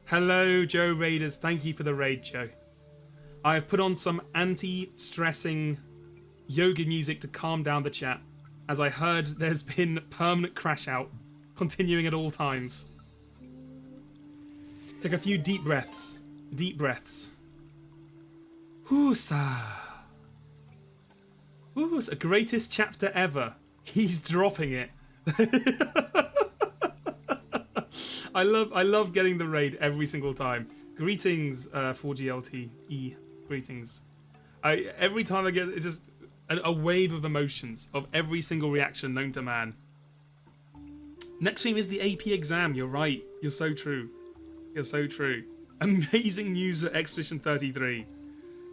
Hello, Joe Raiders. Thank you for the raid, Joe. I have put on some anti-stressing yoga music to calm down the chat, as I heard there's been permanent crash out, continuing at all times. Take a few deep breaths. Deep breaths. Whoosa. Whoosa. Greatest chapter ever. He's dropping it. I love getting the raid every single time. Greetings, 4GLTE. Greetings. Every time I get it's just a wave of emotions of every single reaction known to man. Next stream is the AP exam. You're right. You're so true. You're so true. Amazing news for Expedition 33.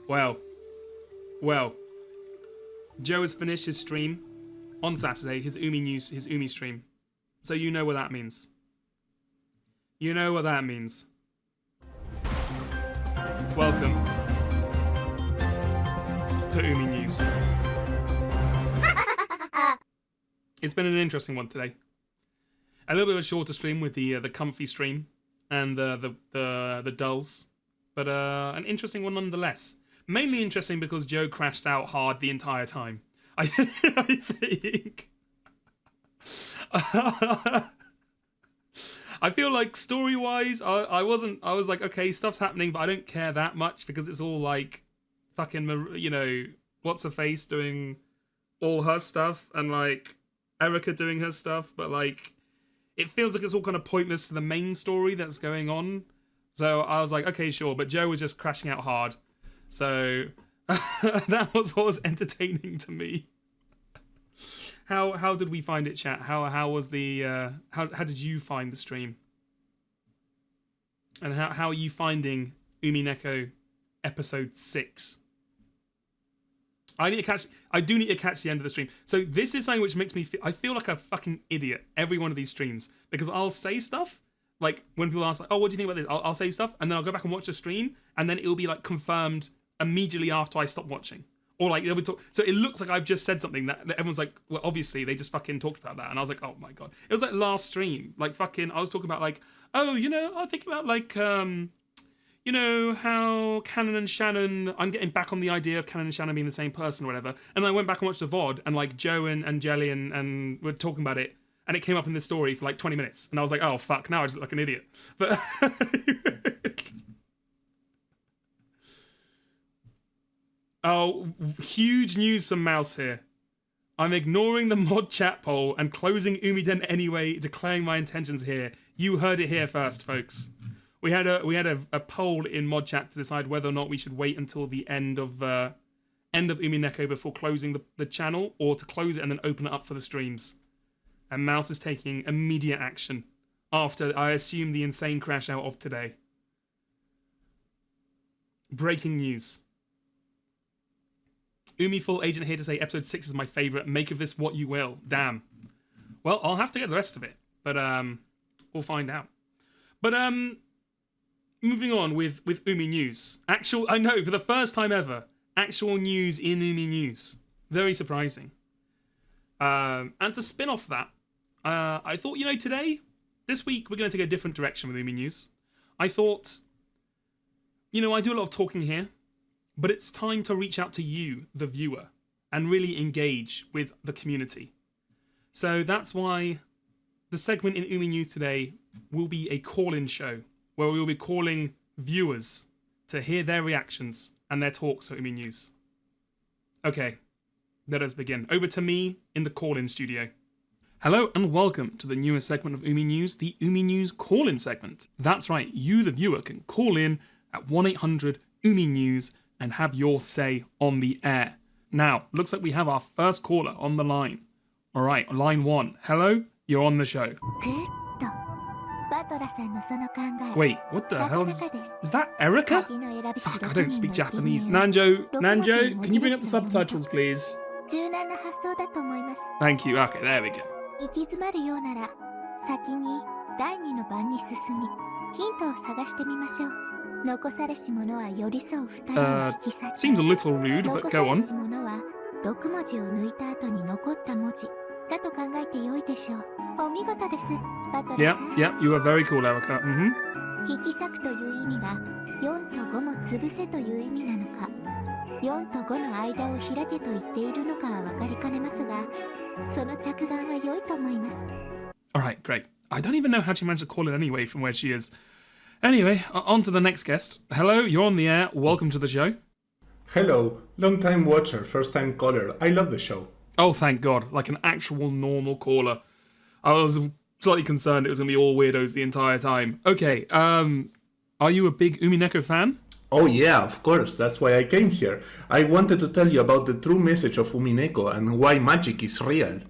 Well. Joe has finished his stream on Saturday, his UmiNews, his Umi stream. So you know what that means. You know what that means. Welcome to UmiNews. It's been an interesting one today. A little bit of a shorter stream with the comfy stream and the dulls, but an interesting one nonetheless. Mainly interesting because Joe crashed out hard the entire time. I think. I feel like story-wise, I was like, okay, stuff's happening, but I don't care that much because it's all like fucking, you know, what's her face doing all her stuff and like Erica doing her stuff, but like it feels like it's all kind of pointless to the main story that's going on. So I was like, okay, sure, but Joe was just crashing out hard. So that was what was entertaining to me. How did we find it, chat? How was the how did you find the stream? And how are you finding UmiNeco episode 6? I do need to catch the end of the stream. So this is something which makes me I feel like a fucking idiot every one of these streams because I'll say stuff like when people ask like, oh, what do you think about this? I'll say stuff and then I'll go back and watch the stream and then it'll be like confirmed immediately after I stop watching. Or like they'll be so it looks like I've just said something that everyone's like, well, obviously they just fucking talked about that, and I was like, oh my god, it was like last stream, like fucking, I was talking about like, oh, you know, I think about like, you know, how Canon and Shannon, I'm getting back on the idea of Canon and Shannon being the same person or whatever, and I went back and watched the VOD, and like Joe and Jelly and were talking about it, and it came up in this story for like 20 minutes, and I was like, oh fuck, now I just look like an idiot, but. Oh, huge news from Mouse here. I'm ignoring the mod chat poll and closing UmiDen anyway, declaring my intentions here. You heard it here first, folks. We had a poll in mod chat to decide whether or not we should wait until the end of UmiNeco before closing the channel, or to close it and then open it up for the streams. And Mouse is taking immediate action after, I assume, the insane crash out of today. Breaking news. Umi Full Agent here to say episode 6 is my favourite. Make of this what you will. Damn. Well, I'll have to get the rest of it. But we'll find out. But moving on with UmiNews. I know, for the first time ever, actual news in UmiNews. Very surprising. And to spin off that, I thought, you know, this week, we're going to take a different direction with UmiNews. I thought, you know, I do a lot of talking here. But it's time to reach out to you, the viewer, and really engage with the community. So that's why the segment in UmiNews today will be a call-in show where we will be calling viewers to hear their reactions and their talks at UmiNews. Okay, let us begin. Over to me in the call-in studio. Hello and welcome to the newest segment of UmiNews, the UmiNews call-in segment. That's right, you, the viewer, can call in at 1-800-UmiNews and have your say on the air. Now, looks like we have our first caller on the line. All right, line 1. Hello, you're on the show. Wait, what the hell is that Erica? Fuck, I don't speak Japanese. Nanjo, can you bring up the subtitles, please? Thank you. Okay, there we go. Seems a little rude, but go on. だと考えて良いでしょう。お見事です、バトル Yeah, さん。 yeah, you are very cool, Erica. 引き裂くという意味が4と5も潰せという意味なのか、4と5の間を開けと言っているのかは分かりかねますが、その着眼は良いと思います。 Alright, great. I don't even know how she managed to call it anyway from where she is. Anyway, on to the next guest. Hello, you're on the air. Welcome to the show. Hello, long time watcher, first time caller. I love the show. Oh, thank God. Like an actual normal caller. I was slightly concerned it was going to be all weirdos the entire time. Okay, are you a big UmiNeco fan? Oh yeah, of course, that's why I came here. I wanted to tell you about the true message of UmiNeco and why magic is real.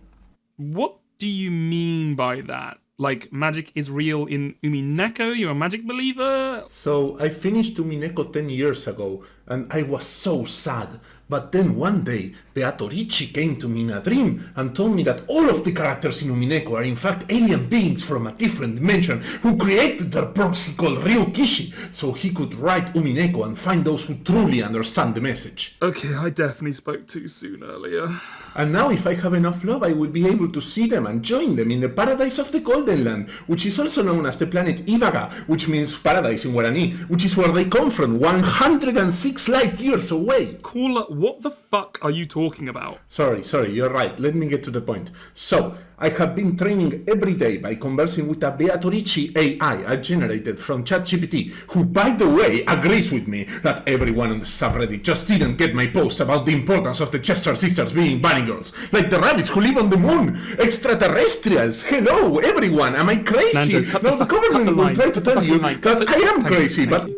What do you mean by that? Like, magic is real in UmiNeco? You're a magic believer? So, I finished UmiNeco 10 years ago, and I was so sad. But then one day, Beatorici came to me in a dream and told me that all of the characters in UmiNeco are in fact alien beings from a different dimension who created their proxy called Ryukishi, so he could write UmiNeco and find those who truly understand the message. Okay, I definitely spoke too soon earlier. And now if I have enough love, I will be able to see them and join them in the paradise of the Golden Land, which is also known as the planet Ivaga, which means paradise in Guarani, which is where they come from, 106 light years away. Caller, what the fuck are you talking about? Sorry, you're right. Let me get to the point. So, I have been training every day by conversing with a Beatorici AI I generated from ChatGPT, who, by the way, agrees with me that everyone on the subreddit just didn't get my post about the importance of the Chester sisters being bunny girls, like the rabbits who live on the moon, extraterrestrials. Hello, everyone. Am I crazy? Nando, No, the government will try to tell you that I am crazy, but...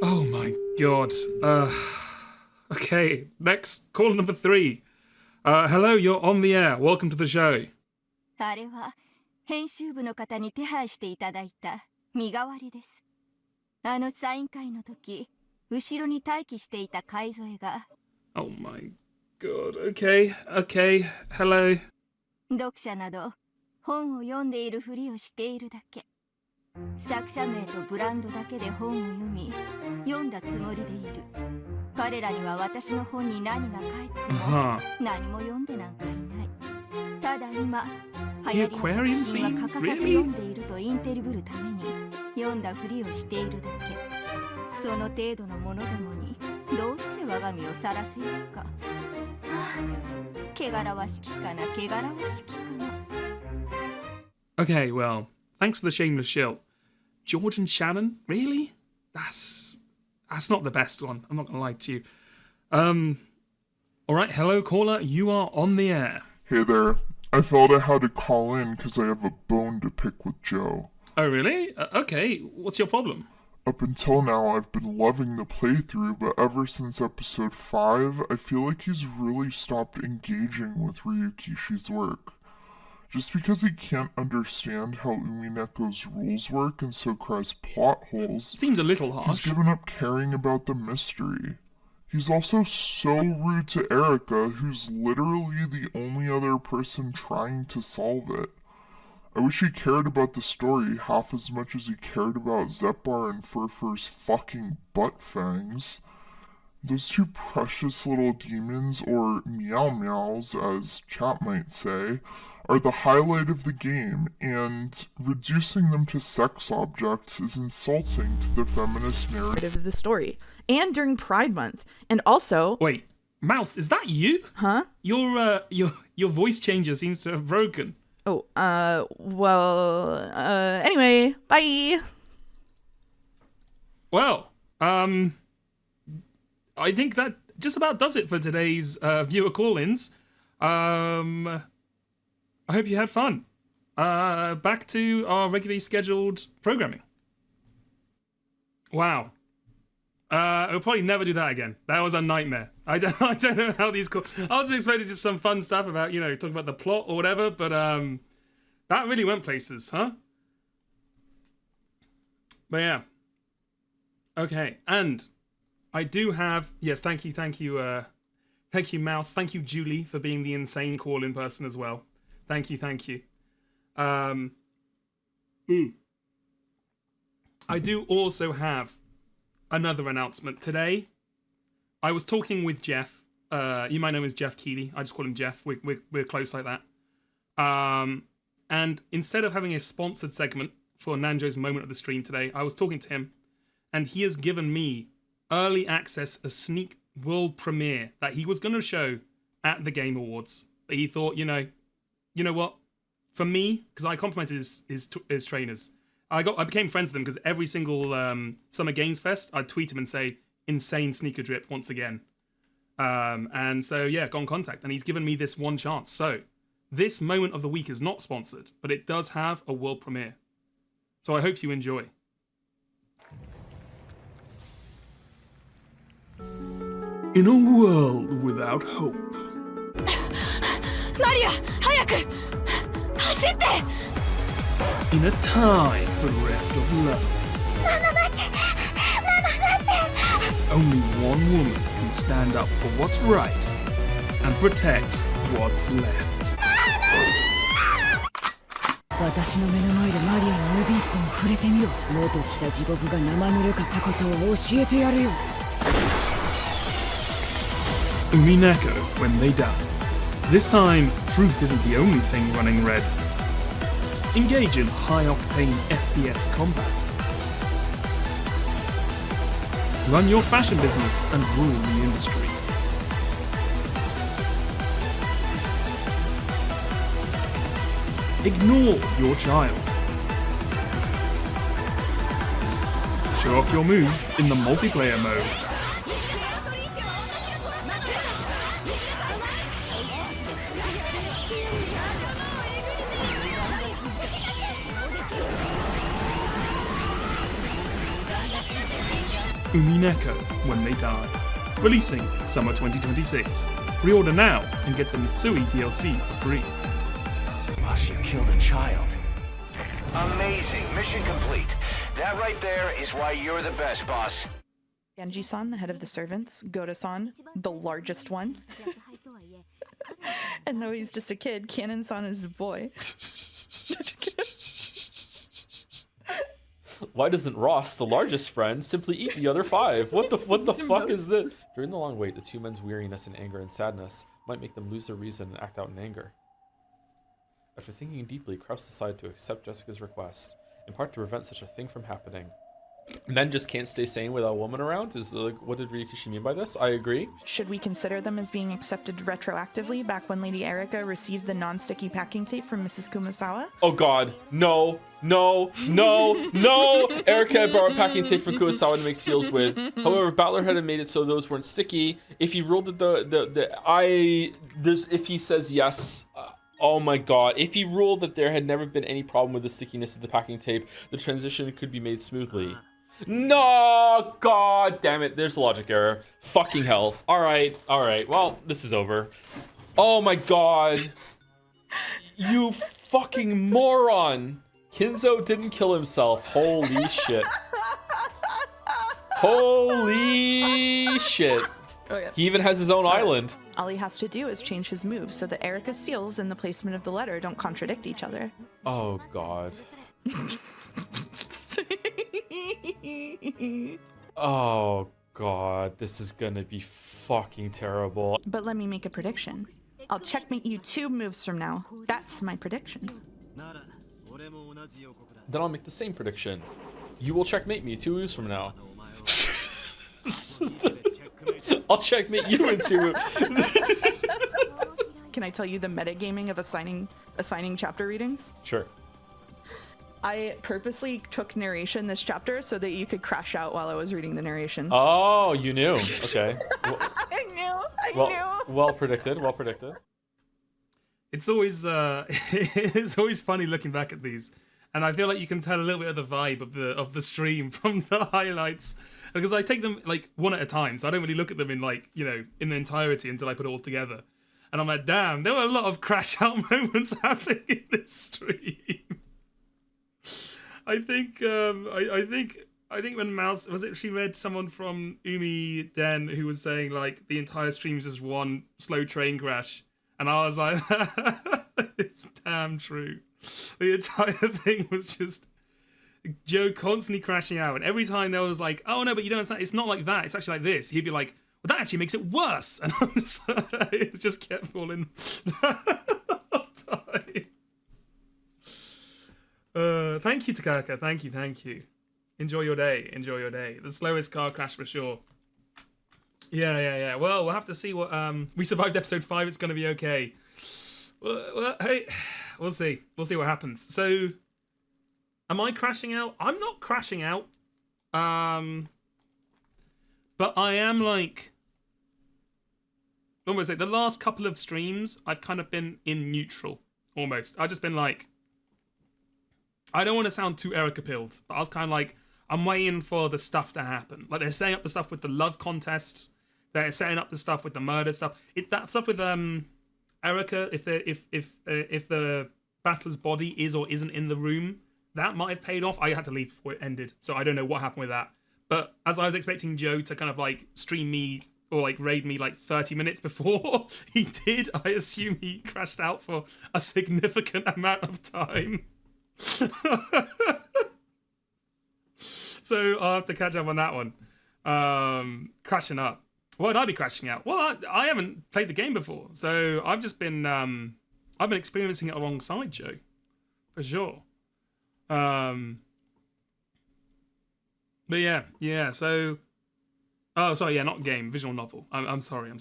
Oh my God. Okay, next, caller number 3. Hello, you're on the air. Welcome to the show. あれは編集部の方に手配していただいた身代わりです。あのサイン会の時、後ろに待機していた海添が。Oh my God. Okay. Hello. 読者など本を読んでいるふりをしているだけ。作者名とブランドだけで本を読み、読んだつもりでいる。彼らには私の本に何が返っても何も読んでなんかいない。ただ今、流行りの作品は欠かさず読んでいるとインテリぶるために読んだふりをしているだけ。その程度の者どもにどうして我が身をさらせようか。はあ、汚らわしきかな、汚らわしきかな。Okay, well, thanks for the shameless shill. George and Shannon? Really? That's not the best one. I'm not going to lie to you. Alright, hello caller, you are on the air. Hey there. I felt I had to call in because I have a bone to pick with Joe. Oh, really? Okay, what's your problem? Up until now, I've been loving the playthrough, but ever since episode 5, I feel like he's really stopped engaging with Ryukishi's work. Just because he can't understand how UmiNeco's rules work and so cries plot holes, Seems a little harsh. he's given up caring about the mystery. He's also so rude to Erica, who's literally the only other person trying to solve it. I wish he cared about the story half as much as he cared about Zepar and Furfur's fucking butt fangs. Those two precious little demons, or meow meows as chat might say, are the highlight of the game, and reducing them to sex objects is insulting to the feminist narrative of the story, and during Pride Month, and also... Wait, Mouse, is that you? Huh? Your voice changer seems to have broken. Oh, anyway, bye! Well, I think that just about does it for today's viewer call-ins. I hope you had fun. Back to our regularly scheduled programming. Wow. We'll probably never do that again. That was a nightmare. I don't know how these calls... I was expecting just some fun stuff about, talking about the plot or whatever, but that really went places, huh? But yeah. Okay, and I do have... Yes, thank you, Mouse. Thank you, Julie, for being the insane call-in person as well. Thank you. I do also have another announcement. Today, I was talking with Jeff You might know him as Jeff Keighley. I just call him Jeff. We're close like that. And instead of having a sponsored segment for Nanjo's moment of the stream today, I was talking to him, and he has given me early access, a sneak world premiere that he was going to show at the Game Awards. But he thought, you know what? For me, because I complimented his trainers, I became friends with them because every single Summer Games Fest, I'd tweet him and say, insane sneaker drip once again. And so, yeah, got in contact. And he's given me this one chance. So, this moment of the week is not sponsored, but it does have a world premiere. So I hope you enjoy. In a world without hope. マリア早く走って In a time bereft of love. Only one woman can stand up for what's right and protect what's left. 私の目の前でマリアの指一本触れてみろ。元来た地獄が生ぬるかったことを教えてやるよ。UmiNeco when they die. This time, truth isn't the only thing running red. Engage in high-octane FPS combat. Run your fashion business and rule the industry. Ignore your child. Show off your moves in the multiplayer mode. UmiNeco when they die. Releasing summer 2026. Pre-order now and get the Mitsui DLC for free. Boss, you killed a child. Amazing. Mission complete. That right there is why you're the best, boss. Genji-san, the head of the servants. Goda-san, the largest one. And though he's just a kid, Kanon-san is a boy. Why doesn't Ross, the largest friend, simply eat the other 5? What the fuck is this? During the long wait, the two men's weariness and anger and sadness might make them lose their reason and act out in anger. After thinking deeply, Kraus decided to accept Jessica's request, in part to prevent such a thing from happening. Men just can't stay sane without a woman around? Is like, what did Ryukishi mean by this? I agree. Should we consider them as being accepted retroactively back when Lady Erica received the non-sticky packing tape from Mrs. Kumasawa? Oh god, no, no, no, no! Erica had borrowed packing tape from Kurosawa to make seals with. However, Battler had made it so those weren't sticky. If he ruled that if he says yes, oh my god, if he ruled that there had never been any problem with the stickiness of the packing tape, the transition could be made smoothly. No, god damn it, there's a logic error. Fucking hell. Alright, well, this is over. Oh my god. You fucking moron. Kinzo didn't kill himself. Holy shit. Holy shit. Oh, yeah. He even has his own island. All he has to do is change his moves so that Erica's seals and the placement of the letter don't contradict each other. Oh god. Oh god, this is gonna be fucking terrible. But let me make a prediction. I'll checkmate you 2 moves from now. That's my prediction. Then I'll make the same prediction. You will checkmate me 2 moves from now. I'll checkmate you in 2 moves. Can I tell you the metagaming of assigning chapter readings? Sure. I purposely took narration this chapter so that you could crash out while I was reading the narration. Oh, you knew. Okay. I knew. Well predicted. Well predicted. It's always it's always funny looking back at these, and I feel like you can tell a little bit of the vibe of the stream from the highlights, because I take them like one at a time, so I don't really look at them in like, you know, in the entirety until I put it all together. And I'm like, damn, there were a lot of crash out moments happening in this stream. I think when Mouse she read someone from Umi Den who was saying like the entire stream is just one slow train crash, and I was like, it's damn true. The entire thing was just Joe constantly crashing out, and every time there was like, oh no, but you don't understand, it's not like that, it's actually like this. He'd be like, Well, that actually makes it worse. And it just kept falling. Thank you, Takaka. Thank you. Enjoy your day. The slowest car crash for sure. Yeah. Well, we'll have to see what... we survived episode 5. It's going to be okay. Well, hey, we'll see. We'll see what happens. So, am I crashing out? I'm not crashing out. But I am like... almost like the last couple of streams, I've kind of been in neutral. Almost. I've just been like... I don't want to sound too Erica-pilled, but I was kind of like... I'm waiting for the stuff to happen. Like, they're setting up the stuff with the love contest. They're setting up the stuff with the murder stuff. That stuff with Erica, if the battler's body is or isn't in the room, that might have paid off. I had to leave before it ended, so I don't know what happened with that. But as I was expecting Joe to kind of like stream me or like raid me like 30 minutes before he did, I assume he crashed out for a significant amount of time. So I'll have to catch up on that one. Crashing up. Why would I be crashing out? Well, I haven't played the game before, so I've just been I've been experiencing it alongside Joe, for sure. But yeah. So, oh, sorry, yeah, not game, visual novel. I'm sorry.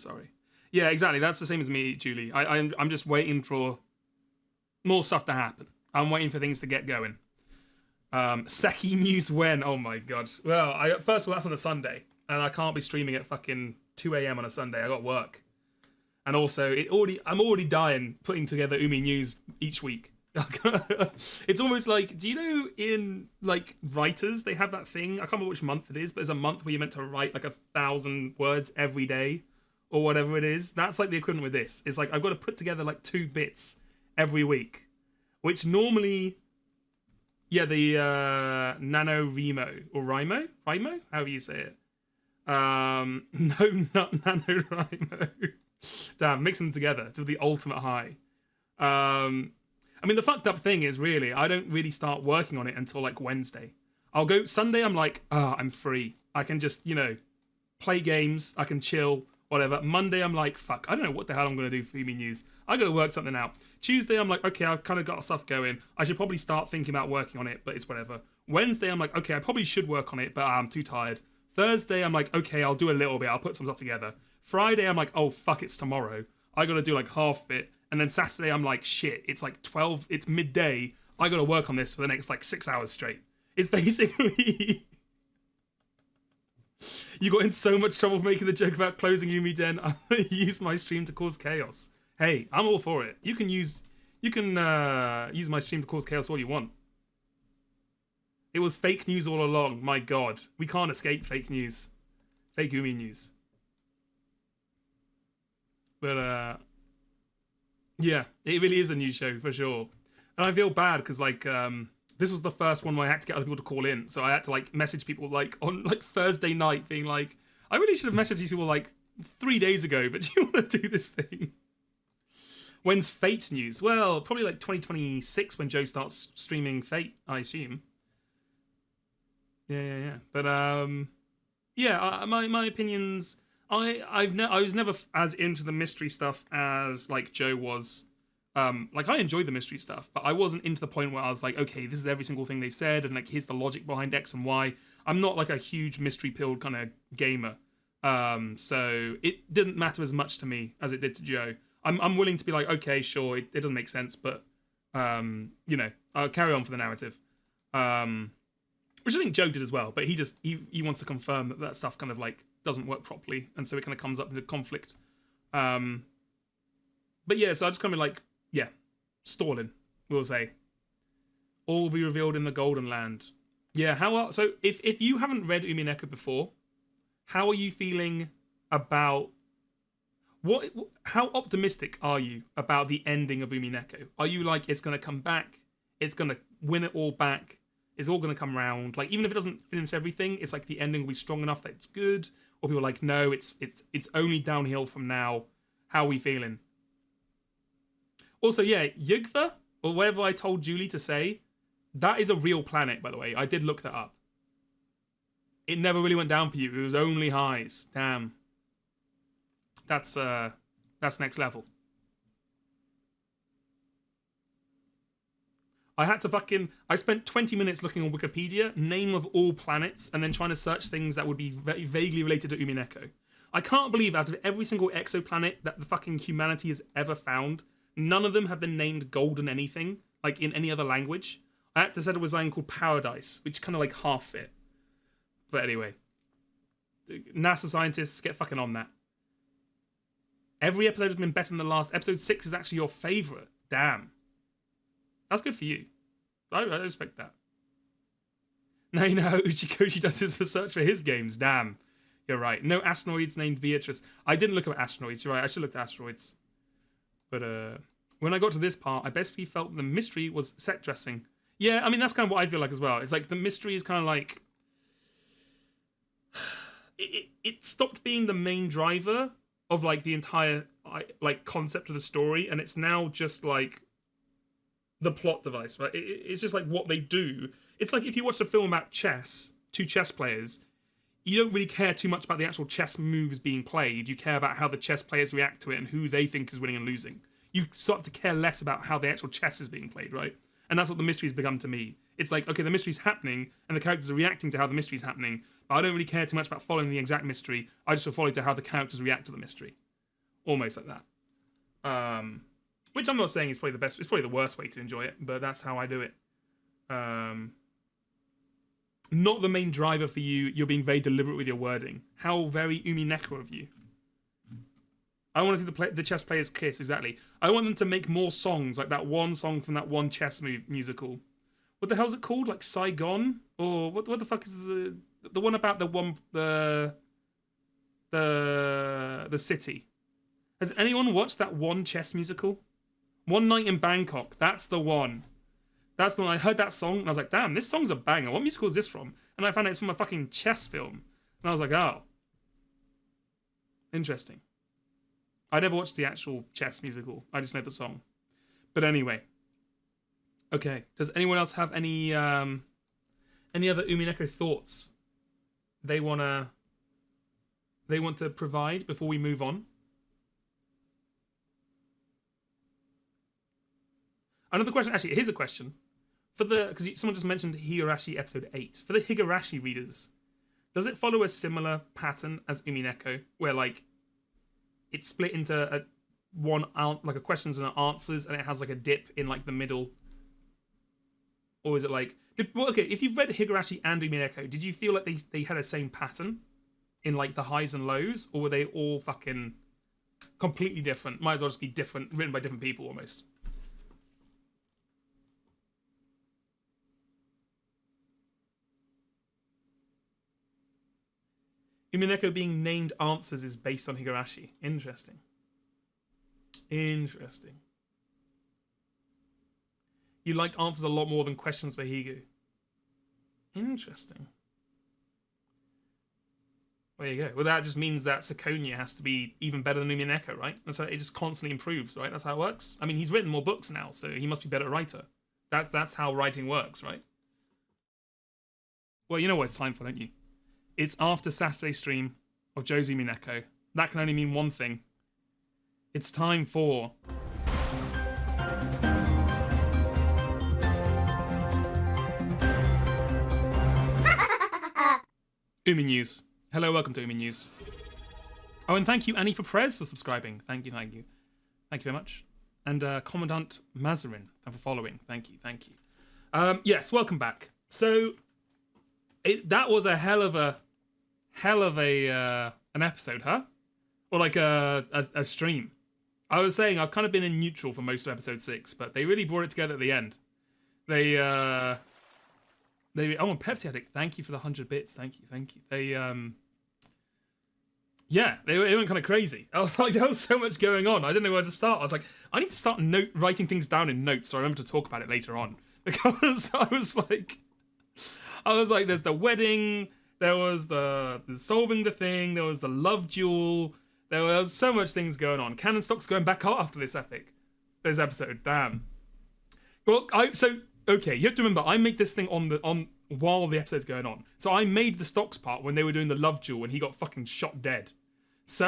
Yeah, exactly. That's the same as me, Julie. I'm just waiting for more stuff to happen. I'm waiting for things to get going. Seki news when? Oh my god. Well, first of all, that's on a Sunday, and I can't be streaming at fucking 2 a.m. on a Sunday. I got work, and also I'm already dying putting together UmiNews each week. It's almost like, do you know in like writers they have that thing? I can't remember which month it is, but there's a month where you're meant to write like 1,000 words every day or whatever it is. That's like the equivalent with this. It's like I've got to put together like 2 bits every week, which normally. Yeah, the NaNoWriMo, or Rimo, however you say it. No, not NaNoWriMo. Damn, mixing them together to the ultimate high. I mean, the fucked up thing is really, I don't really start working on it until like Wednesday. I'll go, Sunday I'm like, I'm free. I can just, play games, I can chill, whatever. Monday I'm like, fuck, I don't know what the hell I'm going to do for UmiNews. I got to work something out. Tuesday I'm like, okay, I've kind of got stuff going. I should probably start thinking about working on it, but it's whatever. Wednesday I'm like, okay, I probably should work on it, but I'm too tired. Thursday I'm like, okay, I'll do a little bit. I'll put some stuff together. Friday I'm like, oh fuck, it's tomorrow. I got to do like half of it. And then Saturday I'm like, shit, it's like 12, it's midday. I got to work on this for the next like 6 hours straight. It's basically... You got in so much trouble for making the joke about closing Yumi Den. I used my stream to cause chaos. Hey, I'm all for it. You can use my stream to cause chaos all you want. It was fake news all along. My God, we can't escape fake news, fake Yumi news. But yeah, it really is a new show for sure. And I feel bad because like this was the first one where I had to get other people to call in, so I had to like message people like on like Thursday night, being like, I really should have messaged these people like 3 days ago, but do you want to do this thing? When's Fate news? Well, probably like 2026 when Joe starts streaming Fate, I assume. Yeah. But yeah, my opinions. I was never as into the mystery stuff as like Joe was. Like I enjoyed the mystery stuff, but I wasn't into the point where I was like, okay, this is every single thing they've said, and like here's the logic behind X and Y. I'm not like a huge mystery pilled kind of gamer, so it didn't matter as much to me as it did to Joe. I'm willing to be like, okay, sure, it doesn't make sense, but I'll carry on for the narrative, which I think Joe did as well. But he wants to confirm that stuff kind of like doesn't work properly, and so it kind of comes up with a conflict. But yeah, so I just kind of like. Yeah, stalling, we'll say. All will be revealed in the Golden Land. Yeah, so if you haven't read UmiNeco before, how are you feeling about how optimistic are you about the ending of UmiNeco? Are you like, it's going to come back, it's going to win it all back, it's all going to come round? Like, even if it doesn't finish everything, it's like the ending will be strong enough that it's good? Or people are like, no, it's only downhill from now. How are we feeling? Also, yeah, Yugtha, or whatever I told Julie to say, that is a real planet, by the way. I did look that up. It never really went down for you. It was only highs. Damn. That's next level. I spent 20 minutes looking on Wikipedia, name of all planets, and then trying to search things that would be very vaguely related to UmiNeko. I can't believe out of every single exoplanet that the fucking humanity has ever found, none of them have been named Golden anything, like in any other language. I had to set a design called Paradise, which kind of like half fit. But anyway, NASA scientists, get fucking on that. Every episode has been better than the last. Episode 6 is actually your favourite. Damn. That's good for you. I respect that. Now you know how Uchikoshi does his research for his games. Damn. You're right. No asteroids named Beatrice. I didn't look at asteroids. You're right. I should look at asteroids. But when I got to this part, I basically felt the mystery was set dressing. Yeah, I mean, that's kind of what I feel like as well. It's like the mystery is kind of like... It stopped being the main driver of like the entire like concept of the story, and it's now just like the plot device, right? It's just like what they do. It's like if you watched a film about chess, two chess players, you don't really care too much about the actual chess moves being played. You care about how the chess players react to it and who they think is winning and losing. You start to care less about how the actual chess is being played, right? And that's what the mystery's become to me. It's like, okay, the mystery's happening and the characters are reacting to how the mystery's happening, but I don't really care too much about following the exact mystery. I just will follow to how the characters react to the mystery. Almost like that. Which I'm not saying is probably the best, it's probably the worst way to enjoy it, but that's how I do it. Not the main driver for you. You're being very deliberate with your wording. How very UmiNeko of you. I want to see the chess players kiss, exactly. I want them to make more songs, like that one song from that one chess musical. What the hell is it called? Like Saigon? Or what the fuck is the one about the city? Has anyone watched that one chess musical? One Night in Bangkok. That's the one. That's the one. I heard that song and I was like, damn, this song's a banger. What musical is this from? And I found out it's from a fucking chess film. And I was like, oh. Interesting. I never watched the actual chess musical. I just know the song. But anyway. Okay. Does anyone else have any other UmiNeko thoughts they want to provide before we move on? Another question, actually, here's a question. Because someone just mentioned Higurashi episode 8. For the Higurashi readers, does it follow a similar pattern as UmiNeko, where like it's split into a questions and answers, and it has like a dip in like the middle? Or is it like... okay, if you've read Higurashi and UmiNeko, did you feel like they had the same pattern in like the highs and lows? Or were they all fucking completely different? Might as well just be different, written by different people almost. UmiNeko being named answers is based on Higurashi. Interesting. Interesting. You liked answers a lot more than questions for Higu. Interesting. There you go. Well, that just means that Sakonia has to be even better than UmiNeko, right? And so it just constantly improves, right? That's how it works. I mean, he's written more books now, so he must be a better writer. That's how writing works, right? Well, you know what it's time for, don't you? It's after Saturday stream of Joe's UmiNeko. That can only mean one thing. It's time for... UmiNews. Hello, welcome to UmiNews. Oh, and thank you, Annie, for prayers for subscribing. Thank you. Thank you very much. And Commandant Mazarin, for following. Thank you. Yes, welcome back. So, that was a hell of an episode, huh? Or like a stream. I was saying I've kind of been in neutral for most of episode 6, but they really brought it together at the end. They and Pepsi Addict, thank you for the 100 bits. Thank you. They went kind of crazy. I was like, there was so much going on. I didn't know where to start. I was like, I need to start writing things down in notes so I remember to talk about it later on. Because I was like, there's the wedding, there was the solving the thing, there was the love duel, there was so much things going on. Cannon stock's going back out after this episode. Damn. Well, okay, you have to remember, I made this thing on while the episode's going on. So I made the stocks part when they were doing the love duel and he got fucking shot dead. So,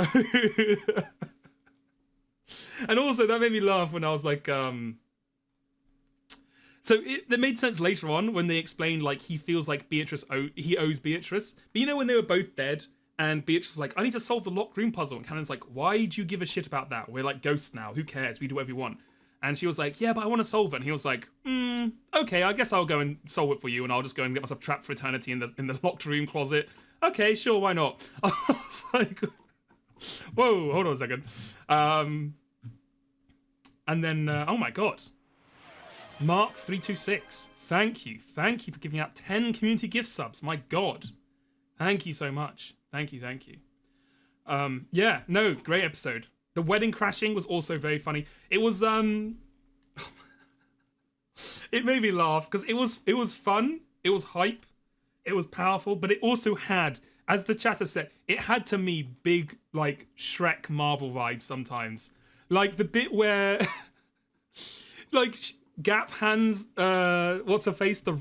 and also that made me laugh when I was like, so that made sense later on when they explained like he feels like he owes Beatrice. But you know when they were both dead and Beatrice is like, I need to solve the locked room puzzle, and Cannon's like, why do you give a shit about that? We're like ghosts now. Who cares? We do whatever we want. And she was like, yeah, but I want to solve it. And he was like, okay, I guess I'll go and solve it for you, and I'll just go and get myself trapped for eternity in the locked room closet. Okay, sure, why not? I was like, whoa, hold on a second. And then, oh my god. Mark326, thank you for giving out 10 community gift subs. My god. Thank you so much. Thank you. Yeah, no, great episode. The wedding crashing was also very funny. It was it made me laugh because it was fun, it was hype, it was powerful, but it also had, as the chatter said, it had to me big like Shrek Marvel vibes sometimes. Like the bit where like Gap hands what's her face the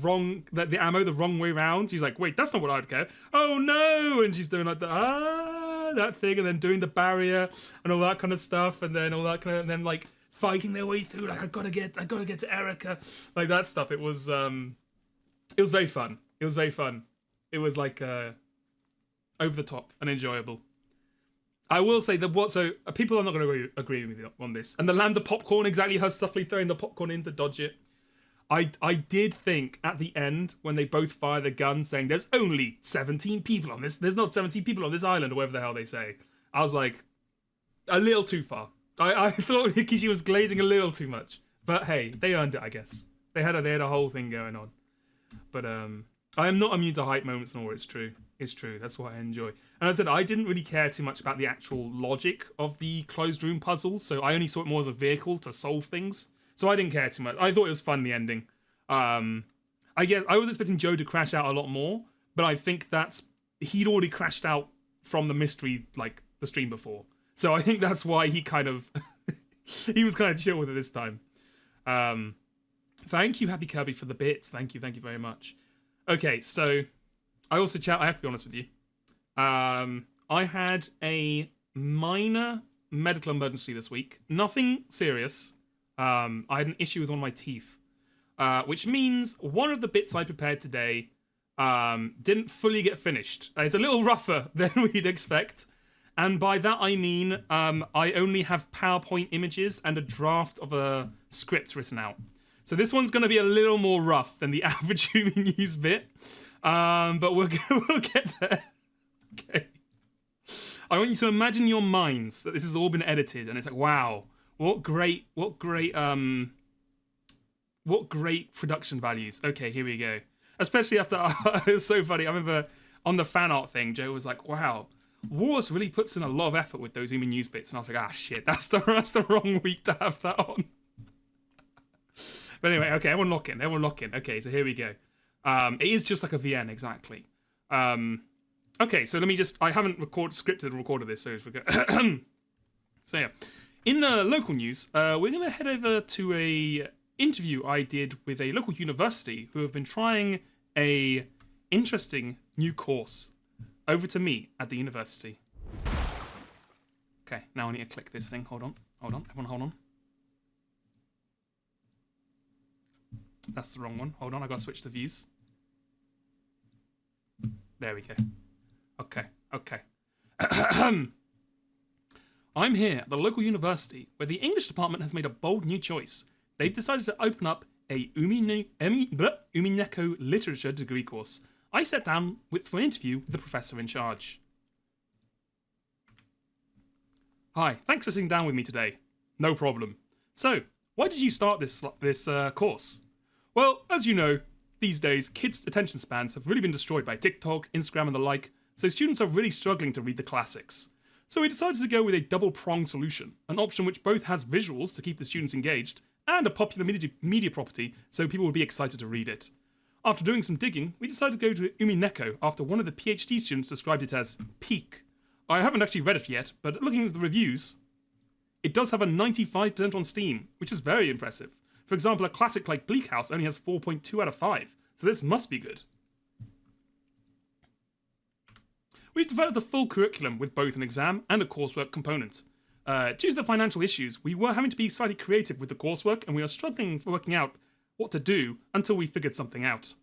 ammo the wrong way around. She's like, wait, that's not what I'd care. Oh no, and she's doing like that thing, and then doing the barrier and all that kind of stuff, and then all that kind of, and then like fighting their way through, like I gotta get to Erica, like that stuff. It was very fun. It was very fun. It was like over the top and enjoyable. I will say that people are not going to agree with me on this. And the lambda popcorn, exactly, her subtly throwing the popcorn in to dodge it. I did think at the end when they both fire the gun saying there's only 17 people on this, there's not 17 people on this island or whatever the hell they say. I was like, a little too far. I thought she was glazing a little too much. But hey, they earned it, I guess. They had a whole thing going on. But I am not immune to hype moments and all. It's true. It's true. That's what I enjoy. And I said I didn't really care too much about the actual logic of the closed room puzzles, so I only saw it more as a vehicle to solve things. So I didn't care too much. I thought it was fun, the ending. I guess I was expecting Joe to crash out a lot more, but I think he'd already crashed out from the mystery, like the stream before. So I think that's why he kind of he was kind of chill with it this time. Thank you, Happy Kirby, for the bits. Thank you very much. Okay, so I also I have to be honest with you. I had a minor medical emergency this week. Nothing serious. I had an issue with one of my teeth, which means one of the bits I prepared today didn't fully get finished. It's a little rougher than we'd expect. And by that I mean I only have PowerPoint images and a draft of a script written out. So this one's going to be a little more rough than the average UmiNews bit. But we'll get there. Okay. I want you to imagine in your minds that this has all been edited, and it's like, wow, what great production values. Okay, here we go. Especially after it was so funny. I remember on the fan art thing, Joe was like, wow, Wars really puts in a lot of effort with those UmiNews bits, and I was like, shit, that's the wrong week to have that on. But anyway, okay, everyone lock in. Okay, so here we go. It is just like a VN, exactly. Okay, so I haven't recorded this, so so yeah. In local news, we're going to head over to a interview I did with a local university who have been trying a interesting new course over to me at the university. Okay, now I need to click this thing. Hold on. Everyone hold on. That's the wrong one. Hold on, I got to switch the views. There we go. Okay. I'm here at the local university where the English department has made a bold new choice. They've decided to open up a UmiNeco literature degree course. I sat down for an interview with the professor in charge. Hi, thanks for sitting down with me today. No problem. So, why did you start this course? Well, as you know, these days, kids' attention spans have really been destroyed by TikTok, Instagram, and the like, so students are really struggling to read the classics. So we decided to go with a double-pronged solution, an option which both has visuals to keep the students engaged, and a popular media property so people would be excited to read it. After doing some digging, we decided to go to UmiNeco after one of the PhD students described it as peak. I haven't actually read it yet, but looking at the reviews, it does have a 95% on Steam, which is very impressive. For example, a classic like Bleak House only has 4.2 out of 5, so this must be good. We've developed a full curriculum with both an exam and a coursework component. Due to the financial issues, we were having to be slightly creative with the coursework, and we are struggling for working out what to do until we figured something out.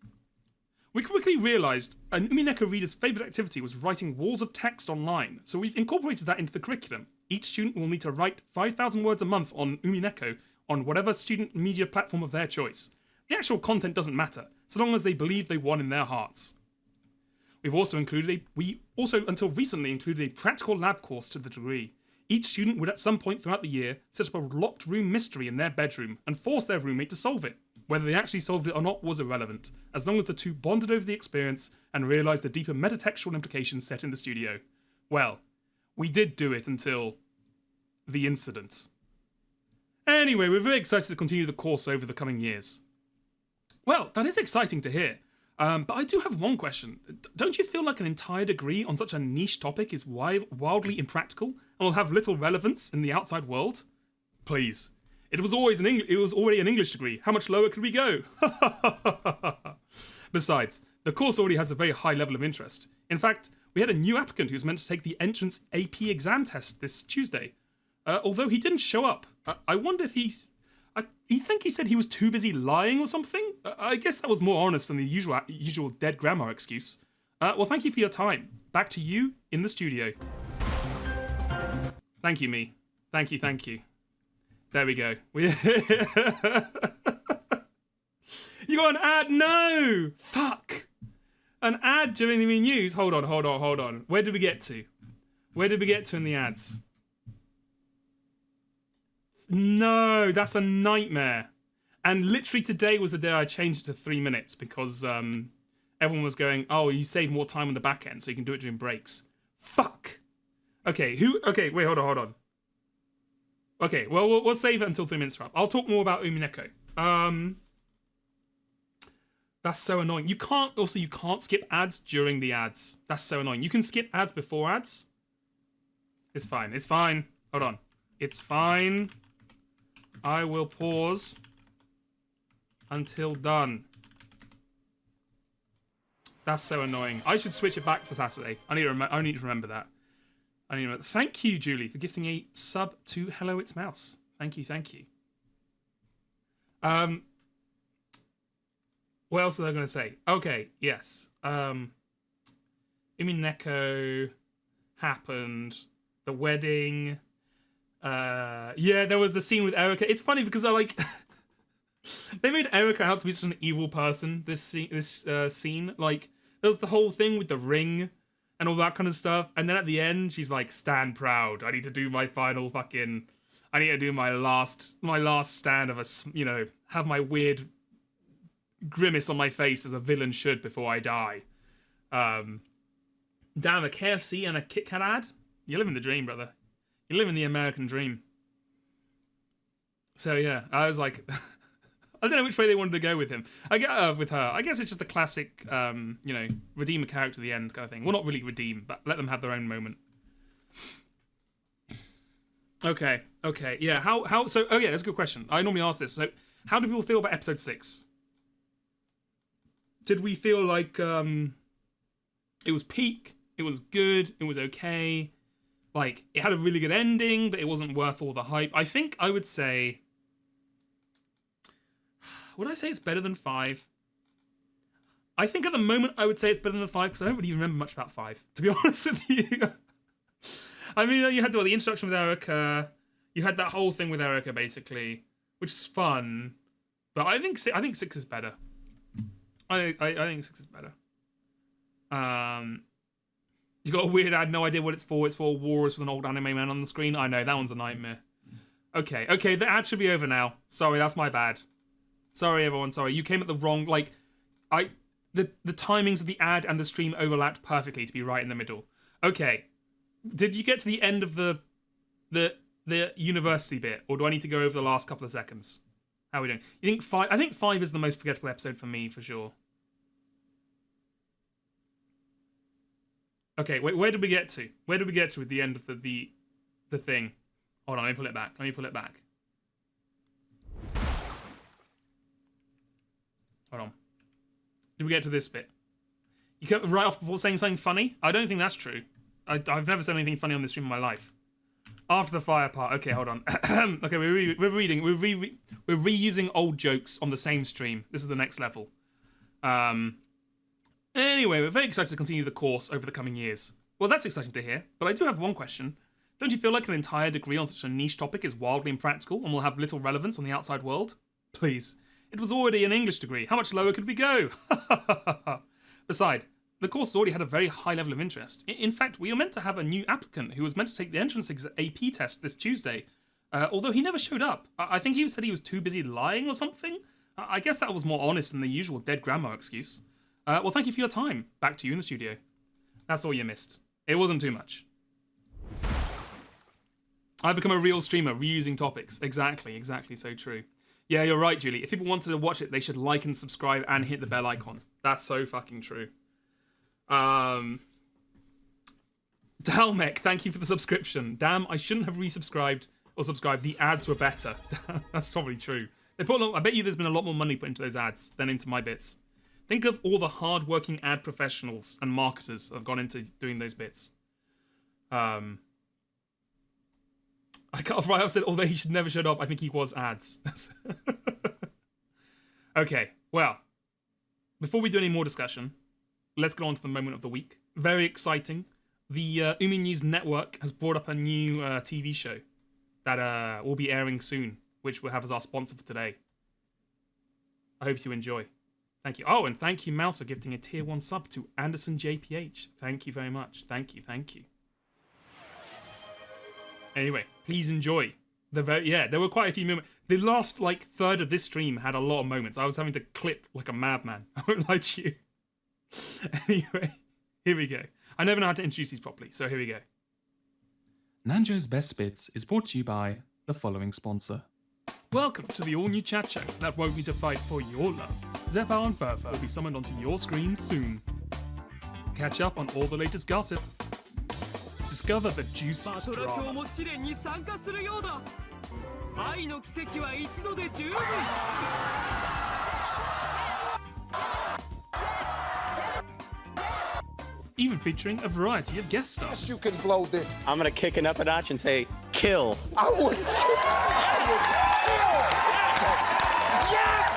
We quickly realised an UmiNeco reader's favourite activity was writing walls of text online, so we've incorporated that into the curriculum. Each student will need to write 5,000 words a month on UmiNeco on whatever student media platform of their choice. The actual content doesn't matter, so long as they believe they won in their hearts. We also until recently included a practical lab course to the degree. Each student would at some point throughout the year set up a locked room mystery in their bedroom and force their roommate to solve it. Whether they actually solved it or not was irrelevant, as long as the two bonded over the experience and realised the deeper metatextual implications set in the studio. Well, we did do it until the incident. Anyway, we're very excited to continue the course over the coming years. Well, that is exciting to hear. But I do have one question. Don't you feel like an entire degree on such a niche topic is wildly impractical and will have little relevance in the outside world? Please. It was already an English degree. How much lower could we go? Besides, the course already has a very high level of interest. In fact, we had a new applicant who's meant to take the entrance AP exam test this Tuesday. Although he didn't show up. I wonder if he said he was too busy lying or something? I guess that was more honest than the usual dead grandma excuse. Well, thank you for your time. Back to you in the studio. Thank you, me. Thank you. There we go. You got an ad? No! Fuck! An ad during the UmiNews? Hold on. Where did we get to? In the ads? No, that's a nightmare. And literally today was the day I changed it to 3 minutes because everyone was going, oh, you save more time on the back end so you can do it during breaks. Fuck! Okay, wait, hold on. Okay, well, we'll save it until 3 minutes are up. I'll talk more about UmiNeco. That's so annoying. You can't skip ads during the ads. That's so annoying. You can skip ads before ads. It's fine. Hold on. It's fine. I will pause until done. That's so annoying. I should switch it back for Saturday. I need to remember that. Thank you, Julie, for gifting a sub to Hello It's Mouse. Thank you. What else was I going to say? Okay, yes. UmiNeco happened. The wedding. Yeah, there was the scene with Erica. It's funny because they made Erica out to be such an evil person. This scene, like, there was the whole thing with the ring and all that kind of stuff, and then at the end, she's like, "Stand proud. I need to do my final fucking. I need to do my last stand of have my weird grimace on my face as a villain should before I die." Damn, a KFC and a Kit Kat ad. You're living the dream, brother. You're living the American dream. So yeah, I was like, I don't know which way they wanted to go with him. With her. I guess it's just a classic, redeem a character at the end kind of thing. Well, not really redeem, but let them have their own moment. Okay, yeah. How? So, oh yeah, that's a good question. I normally ask this. So, how do people feel about episode 6? Did we feel like it was peak? It was good. It was okay. Like, it had a really good ending, but it wasn't worth all the hype. I think I would say... Would I say it's better than 5? I think at the moment I would say it's better than 5, because I don't really remember much about 5, to be honest with you. I mean, you had the introduction with Erica. You had that whole thing with Erica, basically, which is fun. But I think 6 is better. I think 6 is better. You got a weird ad, no idea what it's for. It's for Wars with an old anime man on the screen. I know, that one's a nightmare. Okay, the ad should be over now. Sorry, that's my bad. Sorry, everyone, sorry. You came at the wrong, the timings of the ad and the stream overlapped perfectly to be right in the middle. Okay, did you get to the end of the university bit, or do I need to go over the last couple of seconds? How are we doing? You think 5? I think 5 is the most forgettable episode for me, for sure. Okay, wait, where did we get to? Where did we get to at the end of the thing? Hold on, let me pull it back. Hold on. Did we get to this bit? You cut right off before saying something funny? I don't think that's true. I've never said anything funny on this stream in my life. After the fire part. Okay, hold on. Okay, we're reusing old jokes on the same stream. This is the next level. Anyway, we're very excited to continue the course over the coming years. Well, that's exciting to hear, but I do have one question. Don't you feel like an entire degree on such a niche topic is wildly impractical and will have little relevance on the outside world? Please. It was already an English degree. How much lower could we go? Besides, the course has already had a very high level of interest. In fact, we were meant to have a new applicant who was meant to take the entrance AP test this Tuesday, although he never showed up. I think he said he was too busy lying or something. I guess that was more honest than the usual dead grandma excuse. Well, thank you for your time. Back to you in the studio. That's all you missed. It wasn't too much. I've become a real streamer, reusing topics. Exactly, so true. Yeah, you're right, Julie. If people wanted to watch it, they should like and subscribe and hit the bell icon. That's so fucking true. Dalmec, thank you for the subscription. Damn, I shouldn't have resubscribed or subscribed. The ads were better. That's probably true. I bet you there's been a lot more money put into those ads than into my bits. Think of all the hard-working ad professionals and marketers that have gone into doing those bits. I cut off right off, said, although he should never showed up, I think he was ads. Okay, well, before we do any more discussion, let's get on to the moment of the week. Very exciting. The UmiNews network has brought up a new TV show that will be airing soon, which we'll have as our sponsor for today. I hope you enjoy. Thank you. Oh, and thank you, Mouse, for gifting a tier 1 sub to Anderson JPH. Thank you very much. Thank you. Anyway, please enjoy. There were quite a few moments. The last, third of this stream had a lot of moments. I was having to clip like a madman. I won't lie to you. Anyway, here we go. I never know how to introduce these properly, so here we go. Nanjo's Best Bits is brought to you by the following sponsor. Welcome to the all-new chat show that won't be to fight for your love. Zeppow and Furfur will be summoned onto your screen soon. Catch up on all the latest gossip. Discover the juiciest drama. Even featuring a variety of guest stars. You can blow this. I'm gonna kick it up a notch and say, kill. I would kill. Yes!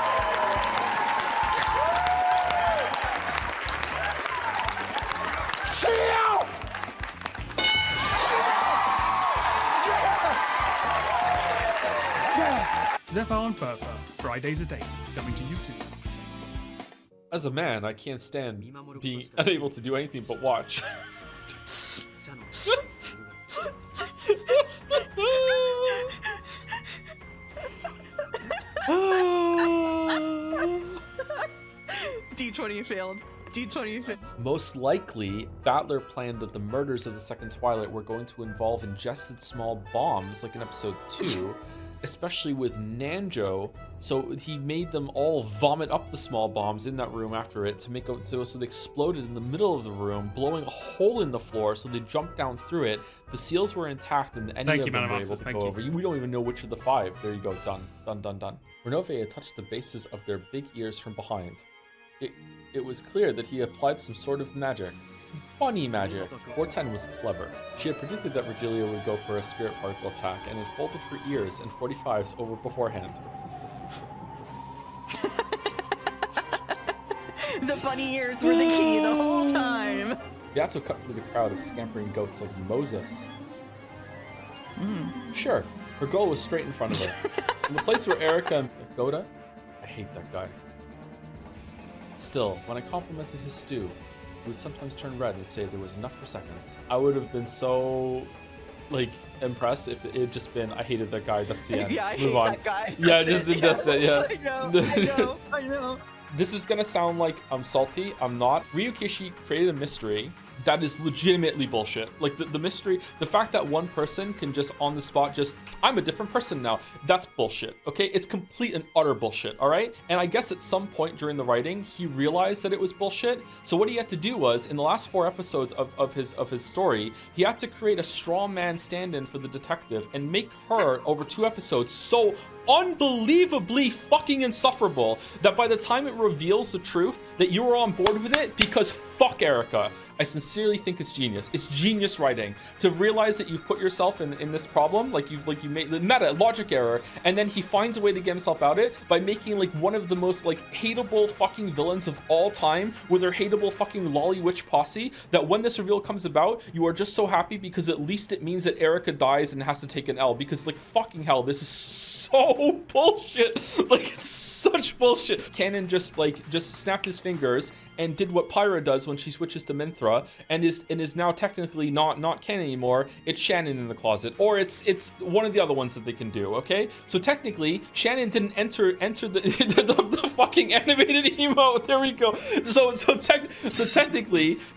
Kill! Yes! Zeppow and Furfur, Fridays a date, coming to you soon. As a man, I can't stand being unable to do anything but watch. D20 failed. D20 failed. Most likely, Battler planned that the murders of the Second Twilight were going to involve ingested small bombs, like in episode 2, especially with Nanjo, so he made them all vomit up the small bombs in that room after it so they exploded in the middle of the room, blowing a hole in the floor so they jumped down through it. The seals were intact and any of them were able to go over. We don't even know which of the 5. There you go, done. Renove had touched the bases of their big ears from behind. It was clear that he applied some sort of magic. Funny magic. 410 was clever. She had predicted that Virgilia would go for a spirit particle attack and had folded her ears and 45s over beforehand. The bunny ears were the key the whole time. Beato cut through the crowd of scampering goats like Moses. Sure, her goal was straight in front of her. In the place where Erica and Goda? I hate that guy. Still, when I complimented his stew, he would sometimes turn red and say there was enough for seconds. I would have been so, impressed if it had just been, I hated that guy, that's the end. Yeah, I Move hate on. that guy. Yeah, that's it, yeah. I know. This is gonna sound like I'm salty. I'm not. Ryukishi created a mystery that is legitimately bullshit. Like the mystery, the fact that one person can just on the spot I'm a different person now. That's bullshit, okay? It's complete and utter bullshit, all right? And I guess at some point during the writing, he realized that it was bullshit. So what he had to do was, in the last 4 episodes of his story, he had to create a straw man stand-in for the detective and make her, over 2 episodes, so unbelievably fucking insufferable that by the time it reveals the truth that you were on board with it because fuck Erica. I sincerely think it's genius. It's genius writing to realize that you've put yourself in this problem, like you made the meta logic error, and then he finds a way to get himself out of it by making like one of the most like hateable fucking villains of all time with their hateable fucking lolly witch posse. That when this reveal comes about, you are just so happy because at least it means that Erica dies and has to take an L. Because like fucking hell, this is so bullshit. Like it's such bullshit. Canon just snapped his fingers and did what Pyra does when she switches to Minthra, and is now technically not canon anymore. It's Shannon in the closet, or it's one of the other ones that they can do. Okay, so technically Shannon didn't enter the fucking animated emote. There we go. So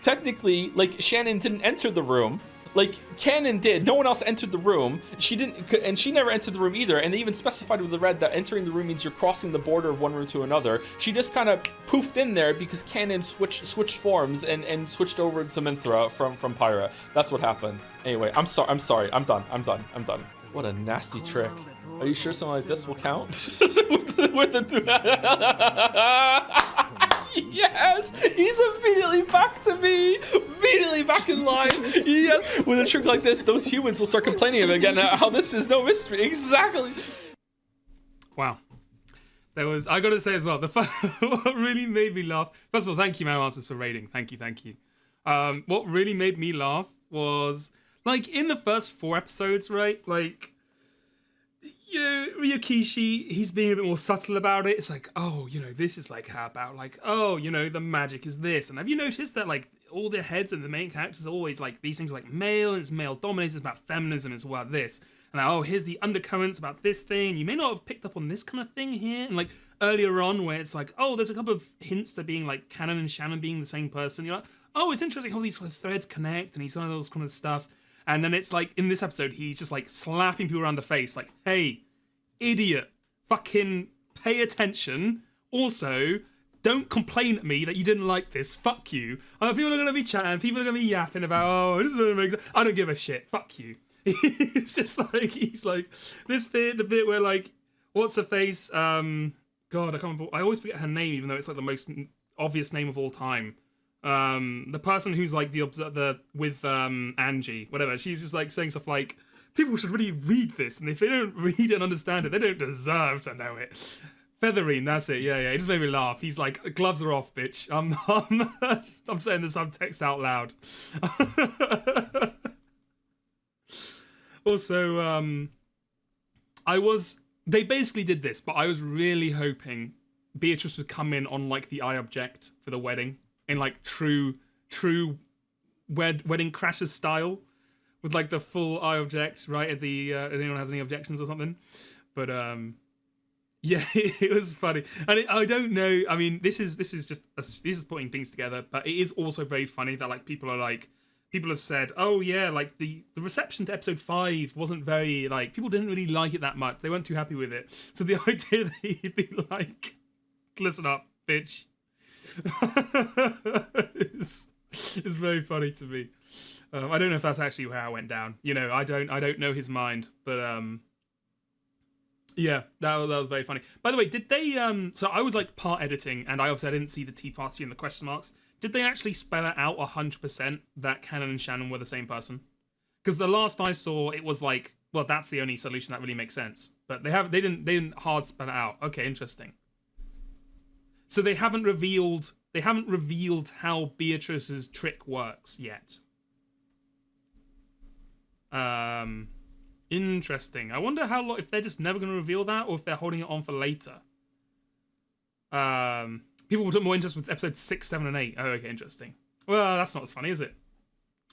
technically like Shannon didn't enter the room. Like Canon did. No one else entered the room. She didn't, and she never entered the room either. And they even specified with the red that entering the room means you're crossing the border of one room to another. She just kind of poofed in there because Canon switched forms and switched over to Minthra from Pyra. That's what happened. Anyway, I'm sorry. I'm done. What a nasty trick. Are you sure something like this will count? with the Yes! He's immediately back to me! Immediately back in line! Yes! With a trick like this, those humans will start complaining of it again how this is no mystery. Exactly! Wow. I gotta say as well, what really made me laugh, first of all, thank you, Answers, for rating. Thank you. What really made me laugh was, like, in the first 4 episodes, right? Like, you know, Ryokishi, he's being a bit more subtle about it. It's like, oh, you know, this is like how about like, oh, you know, the magic is this. And have you noticed that like all the heads and the main characters are always like these things like male, and it's male dominated, it's about feminism, it's about this. And like, oh, here's the undercurrents about this thing. You may not have picked up on this kind of thing here. And like earlier on where it's like, oh, there's a couple of hints to being like Canon and Shannon being the same person. You're like, oh, it's interesting how these sort of threads connect and he's one of those kind of stuff. And then it's like, in this episode, he's just like slapping people around the face, like, hey, idiot, fucking pay attention. Also, don't complain at me that you didn't like this. Fuck you. People are going to be chatting, people are going to be yapping about, oh, this doesn't make sense. I don't give a shit. Fuck you. It's just like, he's like, this bit, the bit where like, what's her face? God, I can't remember. I always forget her name, even though it's like the most obvious name of all time. The person who's like the with Angie, whatever, she's just like saying stuff like, people should really read this, and if they don't read and understand it, they don't deserve to know it. Featherine, that's it. Yeah, it just made me laugh. He's like, gloves are off, bitch. I'm saying the subtext out loud. Also, they basically did this, but I was really hoping Beatrice would come in on like the eye object for the wedding in like true Wedding Crashers style, with like the full eye objects right at the if anyone has any objections or something. But yeah, it was funny, and I don't know. I mean, this is putting things together, but it is also very funny that like people have said, oh yeah, like the reception to episode 5 wasn't very, like, people didn't really like it that much. They weren't too happy with it. So the idea that he'd be like, listen up, bitch, is very funny to me. I don't know if that's actually how it went down. You know, I don't know his mind, but yeah, that was very funny. By the way, did they so I was like part editing, and I didn't see the tea party and the question marks. Did they actually spell it out 100% that Canon and Shannon were the same person? Because the last I saw, it was like, well, that's the only solution that really makes sense. But they didn't hard spell it out. Okay, interesting. So they haven't revealed how Beatrice's trick works yet. Interesting. I wonder how long, if they're just never going to reveal that, or if they're holding it on for later. People will take more interest with episodes 6, 7, and 8. Oh, okay, interesting. Well, that's not as funny, is it?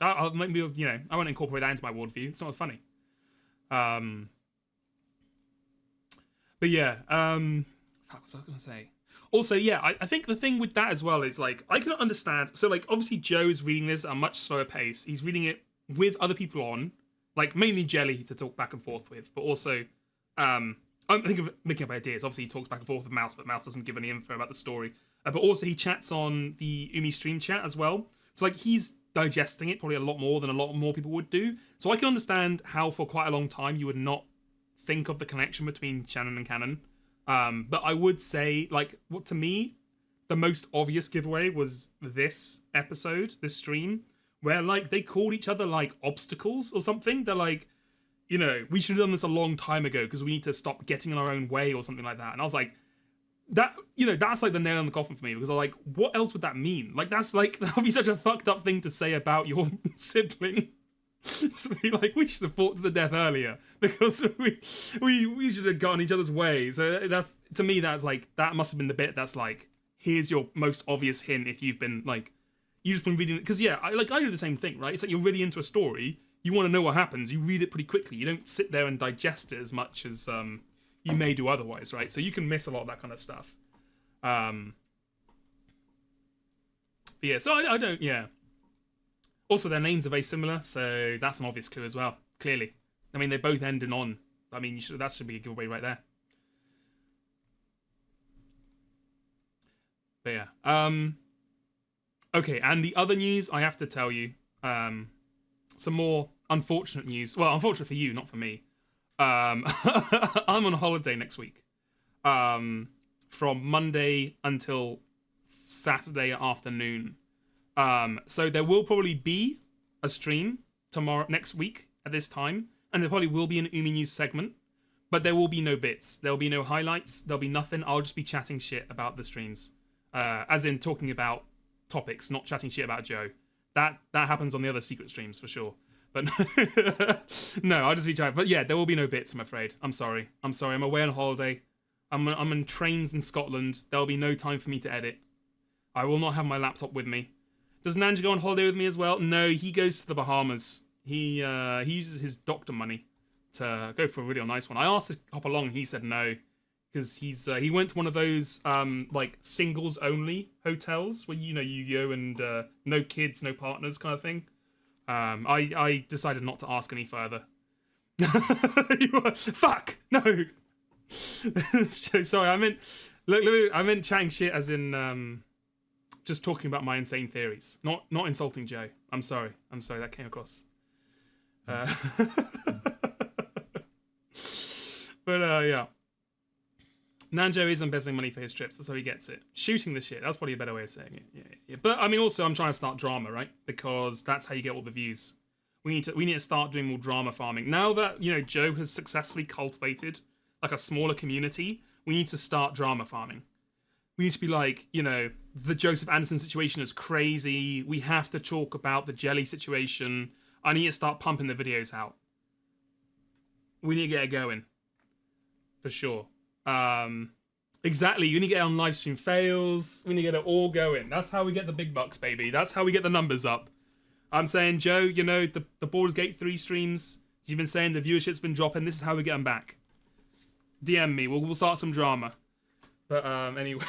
I'll maybe, you know, I won't incorporate that into my worldview. It's not as funny. But yeah, what was I going to say? Also, yeah, I think the thing with that as well is, like, I can understand. So, like, obviously Joe's reading this at a much slower pace. He's reading it with other people on, like, mainly Jelly to talk back and forth with, but also, I think of making up ideas. Obviously, he talks back and forth with Mouse, but Mouse doesn't give any info about the story. But also, he chats on the Umi stream chat as well. So, like, he's digesting it probably a lot more than a lot more people would do. So, I can understand how for quite a long time you would not think of the connection between Shannon and Canon. But I would say, like, what to me, the most obvious giveaway was this episode, this stream, where like they called each other like obstacles or something. They're like, you know, we should have done this a long time ago because we need to stop getting in our own way or something like that. And I was like, that, you know, that's like the nail in the coffin for me, because I'm like, what else would that mean? Like, that's like, that would be such a fucked up thing to say about your sibling. So be like, we should have fought to the death earlier because we should have gotten each other's way. So that's, to me, that's like, that must have been the bit that's like, here's your most obvious hint if you've been like, you've just been reading it. Because yeah, I do the same thing, right? It's like you're really into a story, you want to know what happens, you read it pretty quickly. You don't sit there and digest it as much as you may do otherwise, right? So you can miss a lot of that kind of stuff. But yeah, so I don't, yeah. Also, their names are very similar, so that's an obvious clue as well, clearly. I mean, they both end in on. I mean, that should be a giveaway right there. But yeah. Okay, and the other news, I have to tell you, some more unfortunate news. Well, unfortunate for you, not for me. I'm on holiday next week. From Monday until Saturday afternoon. So there will probably be a stream next week at this time, and there probably will be an UmiNews segment, but there will be no bits. There will be no highlights. There'll be nothing. I'll just be chatting shit about the streams, as in talking about topics, not chatting shit about Joe. That happens on the other secret streams for sure. But no, I'll just be chatting. But yeah, there will be no bits, I'm afraid. I'm sorry. I'm away on holiday. I'm in trains in Scotland. There will be no time for me to edit. I will not have my laptop with me. Does Nanja go on holiday with me as well? No, he goes to the Bahamas. He uses his doctor money to go for a really nice one. I asked to hop along, he said no, because he went to one of those like singles only hotels where you go and no kids, no partners kind of thing. I decided not to ask any further. Fuck no. Sorry, I meant chatting shit as in just talking about my insane theories, not insulting Joe. I'm sorry, that came across. But yeah, Nanjo is embezzling money for his trips. That's how he gets it. Shooting the shit. That's probably a better way of saying it. Yeah. But I mean, also, I'm trying to start drama, right? Because that's how you get all the views. We need to start doing more drama farming. Now that Joe has successfully cultivated like a smaller community, we need to start drama farming. We need to be like, the Joseph Anderson situation is crazy. We have to talk about the Jelly situation. I need to start pumping the videos out. We need to get it going. For sure. Exactly. You need to get it on live stream fails. We need to get it all going. That's how we get the big bucks, baby. That's how we get the numbers up. I'm saying, Joe, the Baldur's Gate 3 streams, you've been saying the viewership's been dropping. This is how we get them back. DM me. We'll start some drama. But anyway,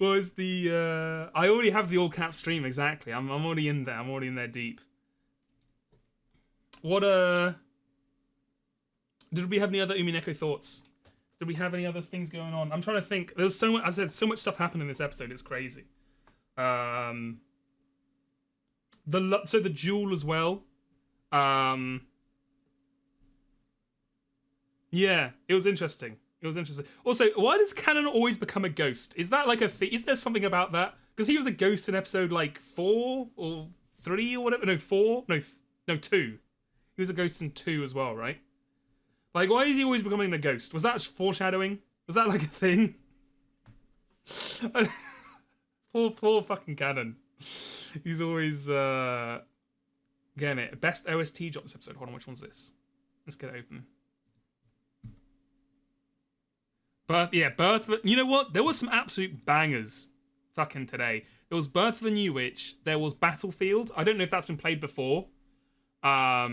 was the I already have the all cap stream exactly. I'm already in there. I'm already in there deep. What did we have any other Umineko thoughts? Did we have any other things going on? I'm trying to think. There's so much. I said so much stuff happened in this episode. It's crazy. The duel as well. Yeah, it was interesting. Also, why does Cannon always become a ghost? Is that like a thing? Is there something about that? Because he was a ghost in episode like 4 or 3 or whatever. No, 4. No, 2. He was a ghost in 2 as well, right? Like, why is he always becoming a ghost? Was that foreshadowing? Was that like a thing? poor fucking Cannon. He's always getting it. Best OST drop this episode. Hold on, which one's this? Let's get it open. Birth. You know what? There was some absolute bangers fucking today. There was Birth of the New Witch. There was Battlefield. I don't know if that's been played before. But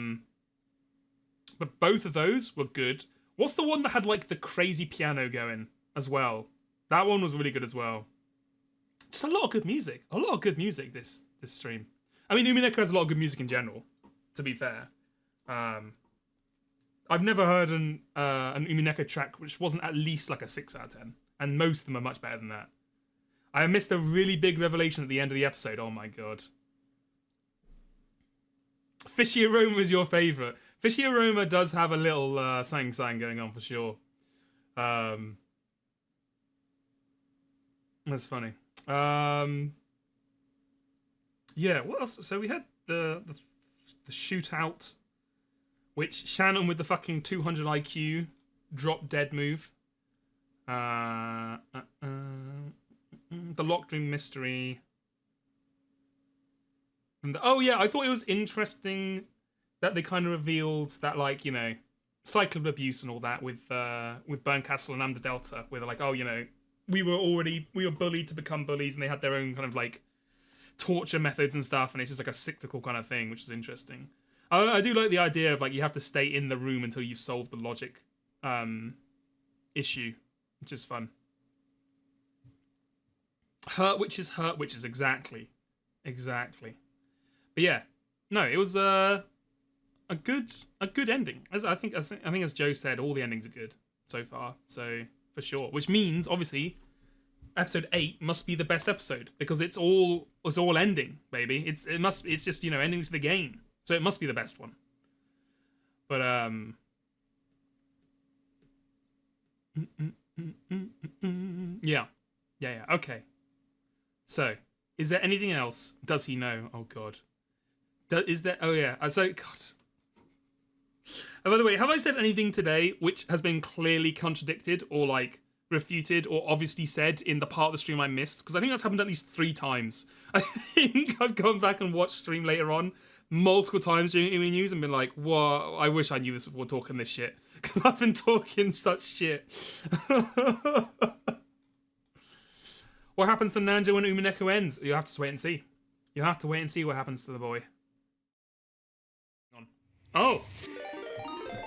both of those were good. What's the one that had like the crazy piano going as well? That one was really good as well. Just a lot of good music. A lot of good music this stream. I mean, UmiNeko has a lot of good music in general, to be fair. I've never heard an UmiNeko track which wasn't at least like a 6 out of 10. And most of them are much better than that. I missed a really big revelation at the end of the episode. Oh my god. Fishy Aroma is your favourite. Fishy Aroma does have a little sang going on for sure. That's funny. Yeah, what else? So we had the shootout, which Shannon with the fucking 200 IQ drop dead move. The locked room mystery. And oh yeah, I thought it was interesting that they kind of revealed that, like, you know, cycle of abuse and all that with Berncastle and Amber Delta, where they're like, oh, you know, we were bullied to become bullies, and they had their own kind of like torture methods and stuff, and it's just like a cyclical kind of thing, which is interesting. I do like the idea of like you have to stay in the room until you've solved the logic issue, which is fun. Hurt witches, exactly. But yeah, no, it was a good ending. I think as Joe said, all the endings are good so far. So for sure, which means obviously episode 8 must be the best episode because it's all ending, baby. It's just, you know, ending to the game. So it must be the best one. But yeah. Okay. So, is there anything else? Does he know? Oh God. Is there? Oh yeah. So God. And by the way, have I said anything today which has been clearly contradicted or like refuted or obviously said in the part of the stream I missed? Because I think that's happened at least 3 times. I think I've gone back and watched stream later on multiple times during UmiNews and been like, "Whoa! I wish I knew this before talking this shit." Because I've been talking such shit. What happens to Nanjo when Umineko ends? You have to wait and see. You have to wait and see what happens to the boy. Oh!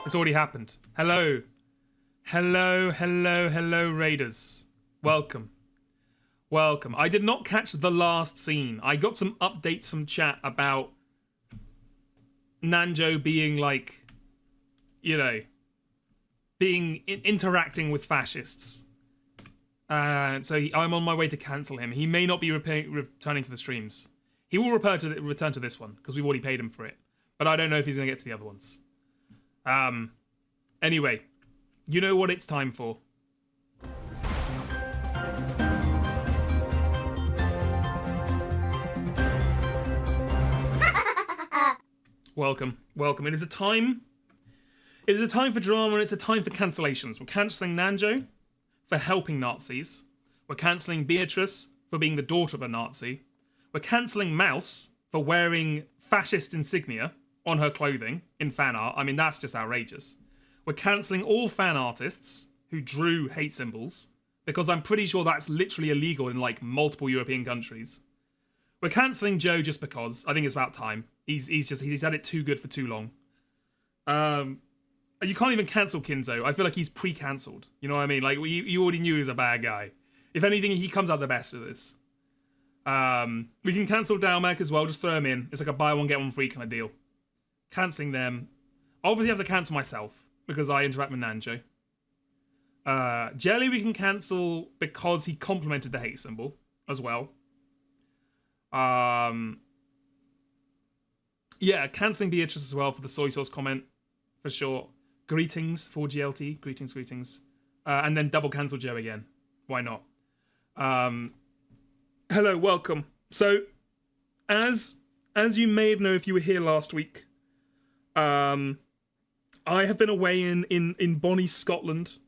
It's already happened. Hello, Raiders. Welcome. I did not catch the last scene. I got some updates from chat about Nanjo being like, you know, interacting with fascists. So I'm on my way to cancel him. He may not be returning to the streams. He will return to this one because we've already paid him for it. But I don't know if he's going to get to the other ones. Anyway, you know what it's time for. Welcome. It is a time for drama and it's a time for cancellations. We're cancelling Nanjo for helping Nazis. We're cancelling Beatrice for being the daughter of a Nazi. We're cancelling Mouse for wearing fascist insignia on her clothing in fan art. I mean, that's just outrageous. We're cancelling all fan artists who drew hate symbols because I'm pretty sure that's literally illegal in like multiple European countries. We're cancelling Joe just because. I think it's about time. He's had it too good for too long. You can't even cancel Kinzo. I feel like he's pre-cancelled. You know what I mean? Like, you already knew he was a bad guy. If anything, he comes out the best of this. We can cancel Dalmek as well. Just throw him in. It's like a buy one, get one free kind of deal. Cancelling them. Obviously, I have to cancel myself because I interact with Nanjo. Jelly we can cancel because he complimented the hate symbol as well. Yeah, cancelling Beatrice as well for the soy sauce comment, for sure. Greetings for GLT. Greetings. And then double cancel Joe again. Why not? Hello, welcome. So, as you may have known if you were here last week, I have been away in Bonnie, Scotland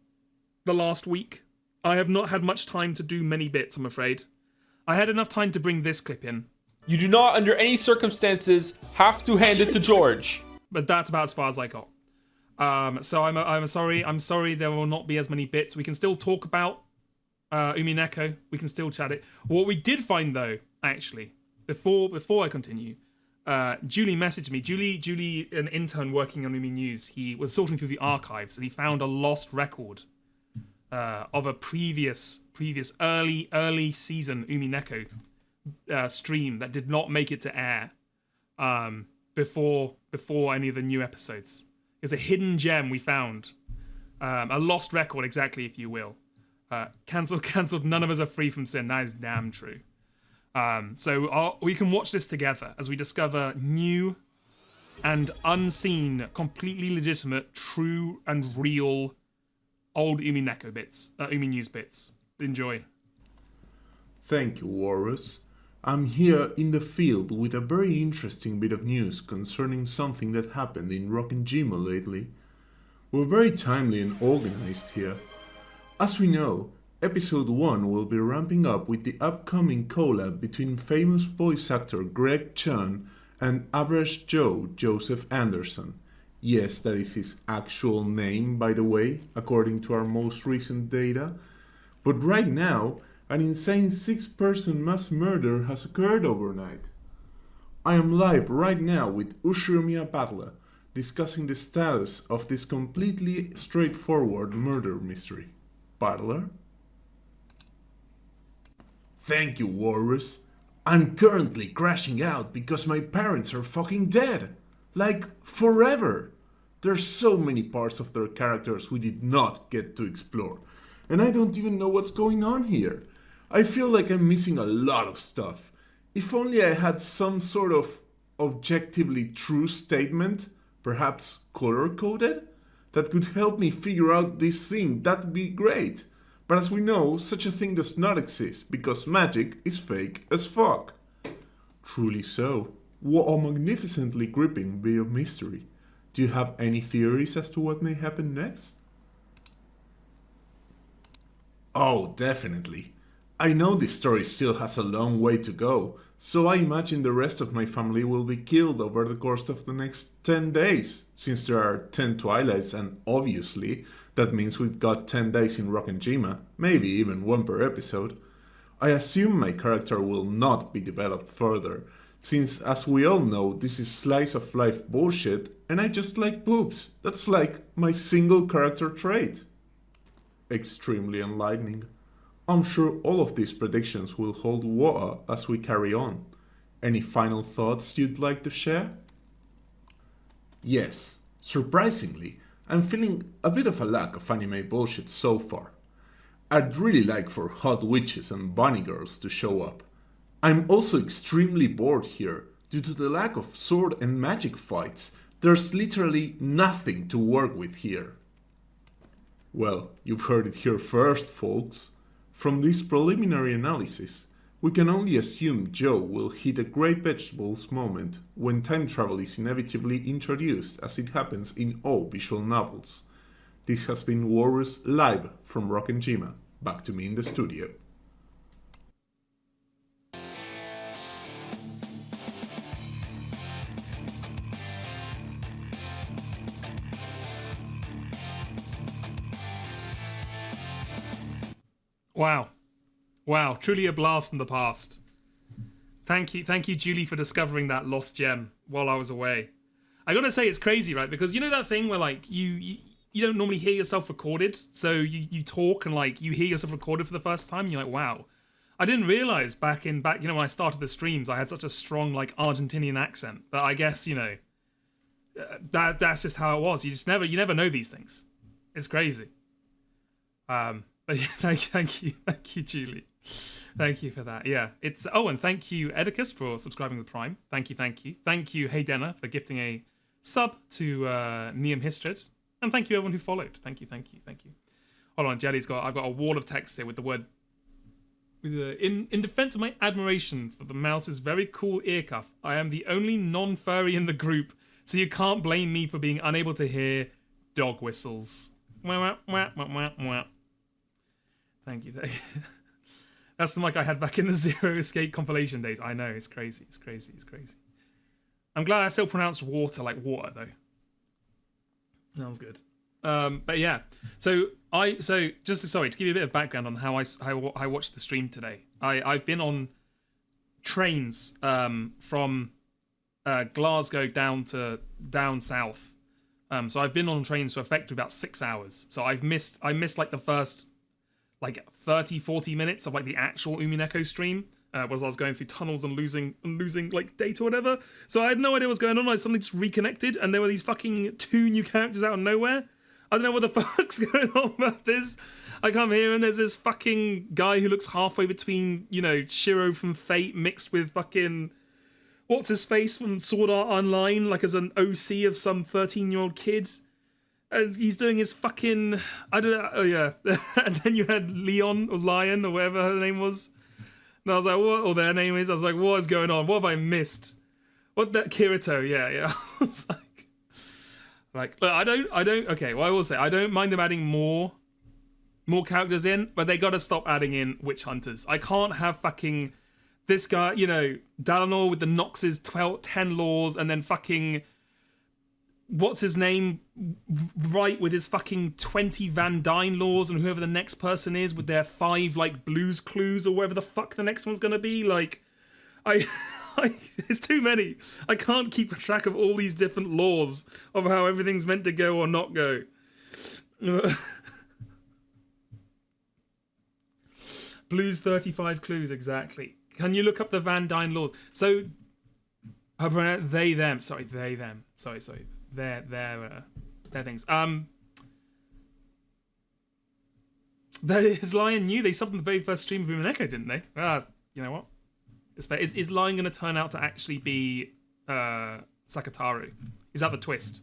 the last week. I have not had much time to do many bits, I'm afraid. I had enough time to bring this clip in. You do not, under any circumstances, have to hand it to George. But that's about as far as I got. So I'm sorry. I'm sorry there will not be as many bits. We can still talk about UmiNeko. We can still chat it. What we did find, though, actually, before I continue, Julie messaged me. Julie, an intern working on UmiNews, he was sorting through the archives and he found a lost record of a previous early season UmiNeko stream that did not make it to air before any of the new episodes. It's a hidden gem we found, a lost record, exactly, if you will. Cancelled. None of us are free from sin. That is damn true. So we can watch this together as we discover new and unseen, completely legitimate, true and real old UmiNeko bits, UmiNews bits. Enjoy. Thank you, Walrus. I'm here in the field with a very interesting bit of news concerning something that happened in Rokkenjima lately. We're very timely and organized here. As we know, Episode 1 will be ramping up with the upcoming collab between famous voice actor Greg Chun and Average Joe Joseph Anderson. Yes, that is his actual name, by the way, according to our most recent data. But right now, an insane 6-person mass murder has occurred overnight. I am live right now with Ushiromiya Butler, discussing the status of this completely straightforward murder mystery. Butler? Thank you, Walrus. I'm currently crashing out because my parents are fucking dead. Like, forever. There's so many parts of their characters we did not get to explore. And I don't even know what's going on here. I feel like I'm missing a lot of stuff. If only I had some sort of objectively true statement, perhaps color-coded, that could help me figure out this thing, that'd be great. But as we know, such a thing does not exist, because magic is fake as fuck. Truly so. What a magnificently gripping bit of mystery. Do you have any theories as to what may happen next? Oh, definitely. I know this story still has a long way to go, so I imagine the rest of my family will be killed over the course of the next 10 days, since there are 10 Twilights and obviously that means we've got 10 days in Rokkenjima, maybe even one per episode. I assume my character will not be developed further, since as we all know this is slice of life bullshit and I just like boobs. That's like my single character trait. Extremely enlightening. I'm sure all of these predictions will hold water as we carry on. Any final thoughts you'd like to share? Yes, surprisingly, I'm feeling a bit of a lack of anime bullshit so far. I'd really like for hot witches and bunny girls to show up. I'm also extremely bored here due to the lack of sword and magic fights. There's literally nothing to work with here. Well, you've heard it here first, folks. From this preliminary analysis, we can only assume Joe will hit a great vegetables moment when time travel is inevitably introduced as it happens in all visual novels. This has been Walrus live from Rokkenjima. Back to me in the studio. Wow, truly a blast from the past. Thank you, Julie, for discovering that lost gem while I was away. I gotta say, it's crazy, right? Because you know that thing where like you don't normally hear yourself recorded, so you talk and like you hear yourself recorded for the first time, and you're like, wow. I didn't realize back when I started the streams, I had such a strong like Argentinian accent. But I guess that's just how it was. You never know these things. It's crazy. But yeah, thank you, Julie. Thank you for that. Yeah, and thank you, Edicus, for subscribing with Prime. Thank you. Thank you, Hey Denner, for gifting a sub to Neum Histrid. And thank you, everyone who followed. Thank you. Hold on, Jelly's I've got a wall of text here with the word, in defense of my admiration for the mouse's very cool ear cuff, I am the only non-furry in the group, so you can't blame me for being unable to hear dog whistles. Wah, wah, wah, wah, wah. Thank you. That's the mic I had back in the Zero Escape compilation days. I know, it's crazy. I'm glad I still pronounced water like water, though. Sounds good. But yeah, to give you a bit of background on how I watched the stream today. I've been on trains from Glasgow down south. So I've been on trains for effectively about 6 hours. So I missed like the first like 30-40 minutes of like the actual UmiNeco stream. Was I was going through tunnels and losing like data or whatever. So I had no idea what was going on. I suddenly just reconnected and there were these fucking 2 new characters out of nowhere. I don't know what the fuck's going on about this. I come here and there's this fucking guy who looks halfway between, Shiro from Fate mixed with fucking what's his face from Sword Art Online, like as an OC of some 13-year-old kid. And he's doing his fucking, I don't know, oh yeah. And then you had Leon or Lion or whatever her name was. And I was like, what? Or their name is. I was like, what is going on? What have I missed? What that Kirito? Yeah. I was like, look, I don't. Okay, well, I will say I don't mind them adding more characters in, but they gotta stop adding in witch hunters. I can't have fucking this guy, Dalanor with the Nox's 10 laws, and then fucking what's his name, right, with his fucking 20 Van Dyne laws, and whoever the next person is with their 5 like Blues Clues or whatever the fuck the next one's gonna be. Like, it's too many. I can't keep track of all these different laws of how everything's meant to go or not go. Blues 35 clues, exactly. Can you look up the Van Dyne laws? So, they, them. Sorry, they, them. Sorry. Their things. Is Lion new? They subbed in the very first stream of UmiNews, didn't they? You know what? It's fair. Is Lion going to turn out to actually be Sakataru? Is that the twist?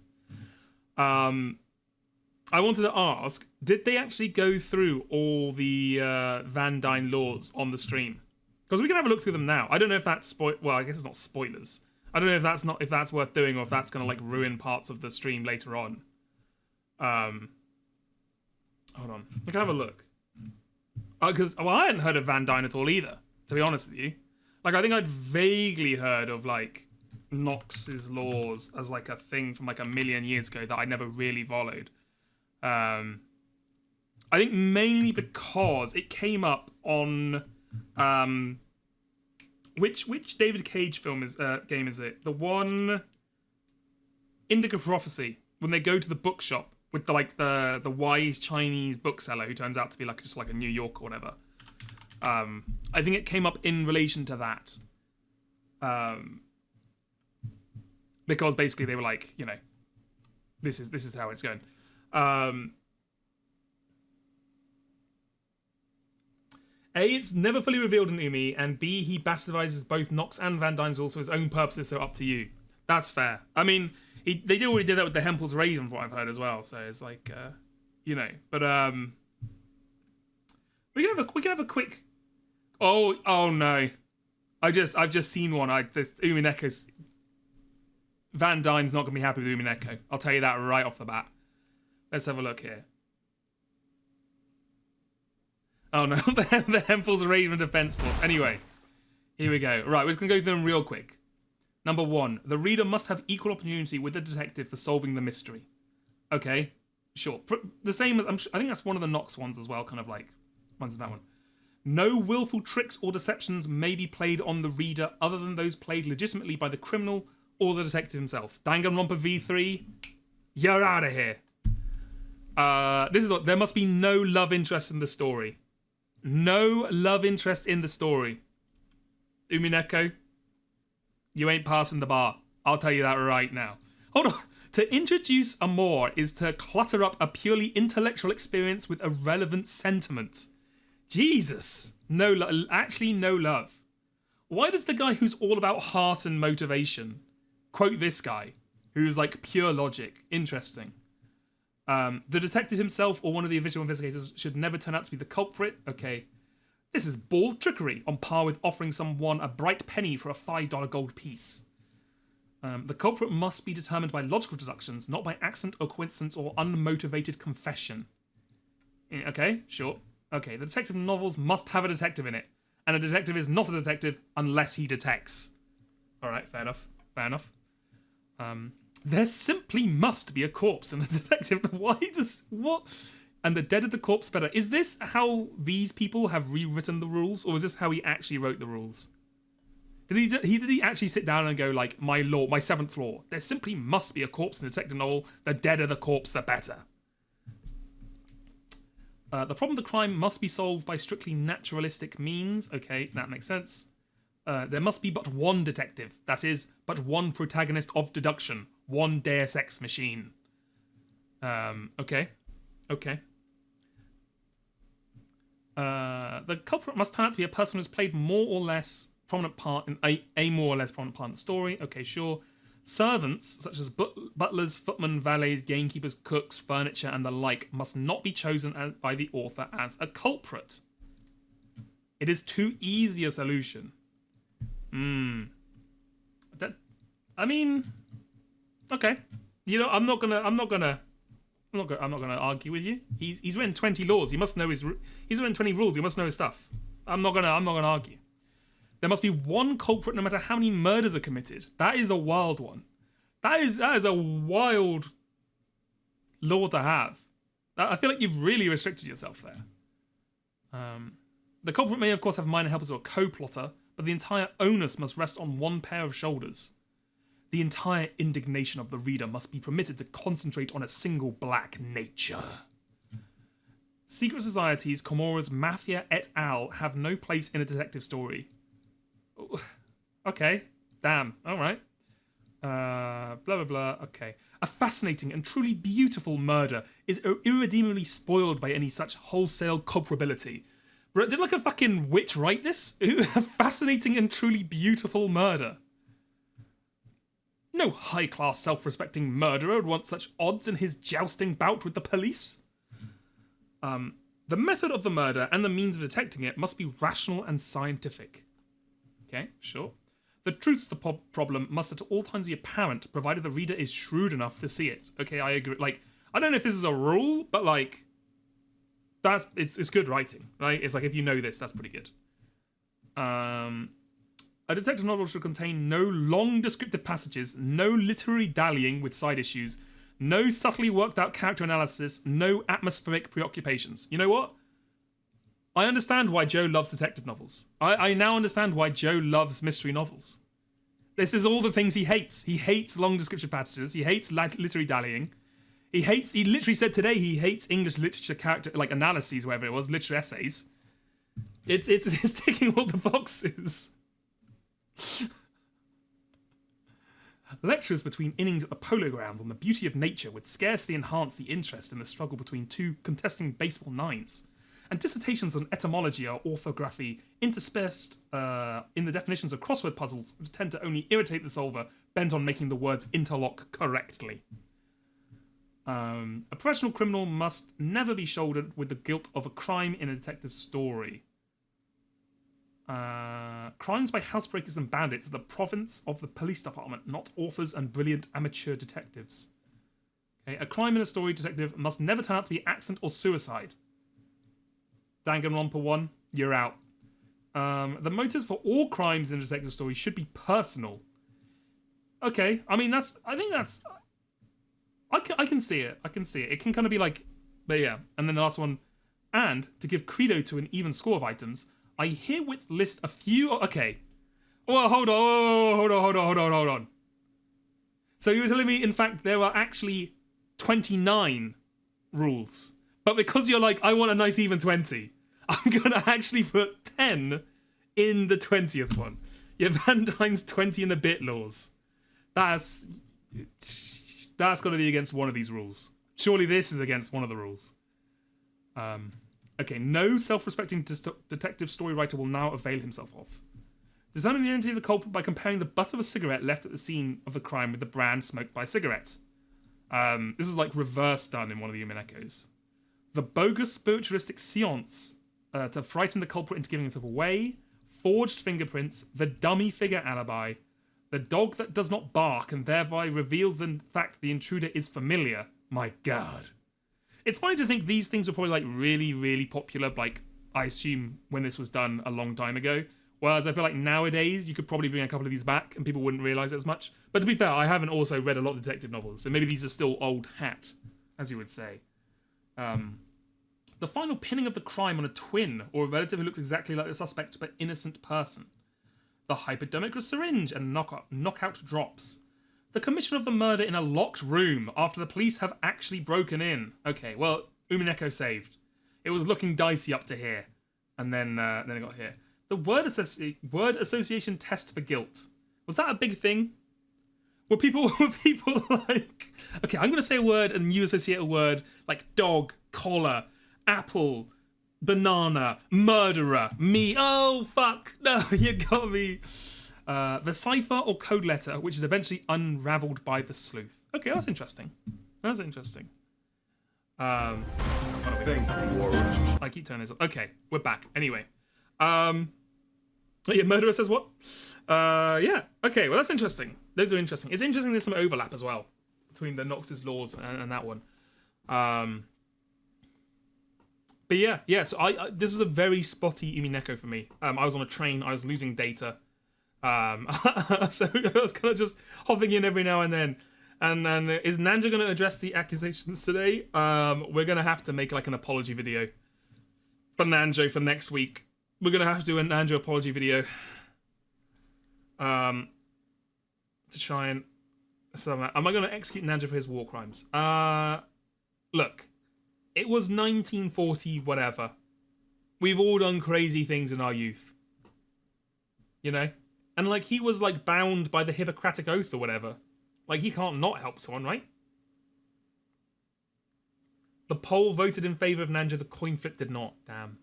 I wanted to ask, did they actually go through all the Van Dyne laws on the stream? Because we can have a look through them now. I don't know if that's well, I guess it's not spoilers. I don't know if that's worth doing, or if that's gonna like ruin parts of the stream later on. Hold on, we can have a look. Because I hadn't heard of Van Dyne at all either, to be honest with you. Like, I think I'd vaguely heard of like Nox's laws as like a thing from like a million years ago that I never really followed. I think mainly because it came up on which David Cage game is it? The one Indigo Prophecy, when they go to the bookshop with the wise Chinese bookseller who turns out to be like just like a New York or whatever. I think it came up in relation to that. Because basically they were like, this is how it's going. A, it's never fully revealed in Umi, and B, he bastardizes both Nox and Van Dyne's also his own purposes, so up to you. That's fair. I mean, they already did that with the Hempel's Raven, from what I've heard as well, so it's like, but we can have a quick. Oh no, I've just seen one. The UmiNeko's Van Dyne's not gonna be happy with UmiNeko. I'll tell you that right off the bat. Let's have a look here. Oh no, the Hempel's Raven Defense Force. Anyway, here we go. Right, we're just going to go through them real quick. Number 1, the reader must have equal opportunity with the detective for solving the mystery. Okay, sure. The same as, I think that's one of the Nox ones as well, kind of like, one's that one. No willful tricks or deceptions may be played on the reader other than those played legitimately by the criminal or the detective himself. Danganronpa V3, you're out of here. There must be no love interest in the story. No love interest in the story. UmiNeko, you ain't passing the bar. I'll tell you that right now. Hold on. To introduce amour is to clutter up a purely intellectual experience with irrelevant sentiment. Jesus. No love. Why does the guy who's all about heart and motivation quote this guy, who's like pure logic? Interesting. The detective himself or one of the official investigators should never turn out to be the culprit. Okay. This is bald trickery, on par with offering someone a bright penny for a $5 gold piece. The culprit must be determined by logical deductions, not by accident or coincidence or unmotivated confession. Okay, sure. Okay, the detective novels must have a detective in it, and a detective is not a detective unless he detects. Alright, fair enough. There simply must be a corpse in a detective. Why does... What? And the deader the corpse better. Is this how these people have rewritten the rules? Or is this how he actually wrote the rules? Did he actually sit down and go like, my 7th law, there simply must be a corpse in a detective novel. The deader the corpse, the better. The problem of the crime must be solved by strictly naturalistic means. Okay, that makes sense. There must be but one detective. That is, but one protagonist of deduction. One Deus Ex machine. Okay. The culprit must turn out to be a person who's played more or less prominent part in a more or less prominent part in the story. Okay, sure. Servants, such as butlers, footmen, valets, gamekeepers, cooks, furniture, and the like, must not be chosen by the author as a culprit. It is too easy a solution. I mean, okay. You know, I'm not gonna argue with you. He's written 20 laws. He must know he's written 20 rules. He must know his stuff. I'm not gonna argue. There must be one culprit no matter how many murders are committed. That is a wild one. That is a wild law to have. I feel like you've really restricted yourself there. The culprit may of course have minor helpers or a co-plotter, but the entire onus must rest on one pair of shoulders. The entire indignation of the reader must be permitted to concentrate on a single black nature. Secret societies, Comoras, Mafia, et al. Have no place in a detective story. Okay, damn, alright. Blah, blah, blah, okay. A fascinating and truly beautiful murder is irredeemably spoiled by any such wholesale culpability. Bro, did like a fucking witch write this? A fascinating and truly beautiful murder. No high-class, self-respecting murderer would want such odds in his jousting bout with the police. The method of the murder and the means of detecting it must be rational and scientific. Okay, sure. The truth of the problem must at all times be apparent, provided the reader is shrewd enough to see it. Okay, I agree. Like, I don't know if this is a rule, but like, it's good writing, right? It's like, if you know this, that's pretty good. A detective novel should contain no long descriptive passages, no literary dallying with side issues, no subtly worked out character analysis, no atmospheric preoccupations. You know what? I understand why Joe loves detective novels. I now understand why Joe loves mystery novels. This is all the things he hates. He hates long descriptive passages. He hates literary dallying. He literally said today he hates English literature character, like analyses, whatever it was, literary essays. It's ticking all the boxes. Lectures between innings at the polo grounds on the beauty of nature would scarcely enhance the interest in the struggle between two contesting baseball nines. And dissertations on etymology or orthography interspersed in the definitions of crossword puzzles would tend to only irritate the solver bent on making the words interlock correctly. A professional criminal must never be shouldered with the guilt of a crime in a detective story. Crimes by housebreakers and bandits are the province of the police department, not authors and brilliant amateur detectives. Okay, a crime in a story detective must never turn out to be accident or suicide. Danganronpa 1, you're out. The motives for all crimes in a detective story should be personal. Okay, I mean I can see it. I can see it. It can kind of be like, but yeah. And then the last one, and to give credo to an even score of items, I herewith list a few. Okay, well, hold on. So you were telling me, in fact, there are actually 29 rules. But because you're like, I want a nice even 20, I'm going to actually put 10 in the 20th one. Yeah, Van Dyne's 20 and a bit laws. That's going to be against one of these rules. Surely this is against one of the rules. Okay, no self-respecting detective story writer will now avail himself of. Determine the identity of the culprit by comparing the butt of a cigarette left at the scene of the crime with the brand smoked by a cigarette. This is like reverse done in one of the Human Echoes. The bogus spiritualistic seance to frighten the culprit into giving himself away, forged fingerprints, the dummy figure alibi, the dog that does not bark and thereby reveals the fact the intruder is familiar. My God. It's funny to think these things were probably like really, really popular, like I assume when this was done a long time ago. Whereas I feel like nowadays you could probably bring a couple of these back and people wouldn't realise it as much. But to be fair, I haven't also read a lot of detective novels, so maybe these are still old hat, as you would say. The final pinning of the crime on a twin or a relative who looks exactly like the suspect but innocent person. The hypodermic syringe and knockout drops. The commission of the murder in a locked room after the police have actually broken in. Okay, well, UmiNeco saved. It was looking dicey up to here, and then it got here. The word association test for guilt. Was that a big thing? Were people like, okay, I'm going to say a word and you associate a word like dog, collar, apple, banana, murderer, me. Oh, fuck. No, you got me. The cipher or code letter, which is eventually unraveled by the sleuth. Okay, that's interesting. That's interesting. Thank you. I keep turning this up. Okay, we're back. Anyway. Yeah, Murderer says what? Yeah. Okay, well, that's interesting. Those are interesting. It's interesting there's some overlap as well between the Nox's laws and that one. But yeah. So this was a very spotty Umineko for me. I was on a train. I was losing data. So I was kind of just hopping in every now and then. And then is Nanjo going to address the accusations today? We're going to have to make like an apology video for Nanjo for next week. We're going to have to do a Nanjo apology video. To try and... So am I going to execute Nanjo for his war crimes? Look, it was 1940 whatever. We've all done crazy things in our youth. You know? And like he was like bound by the Hippocratic Oath or whatever. Like he can't not help someone, right? The poll voted in favour of Nanjo, the coin flip did not. Damn.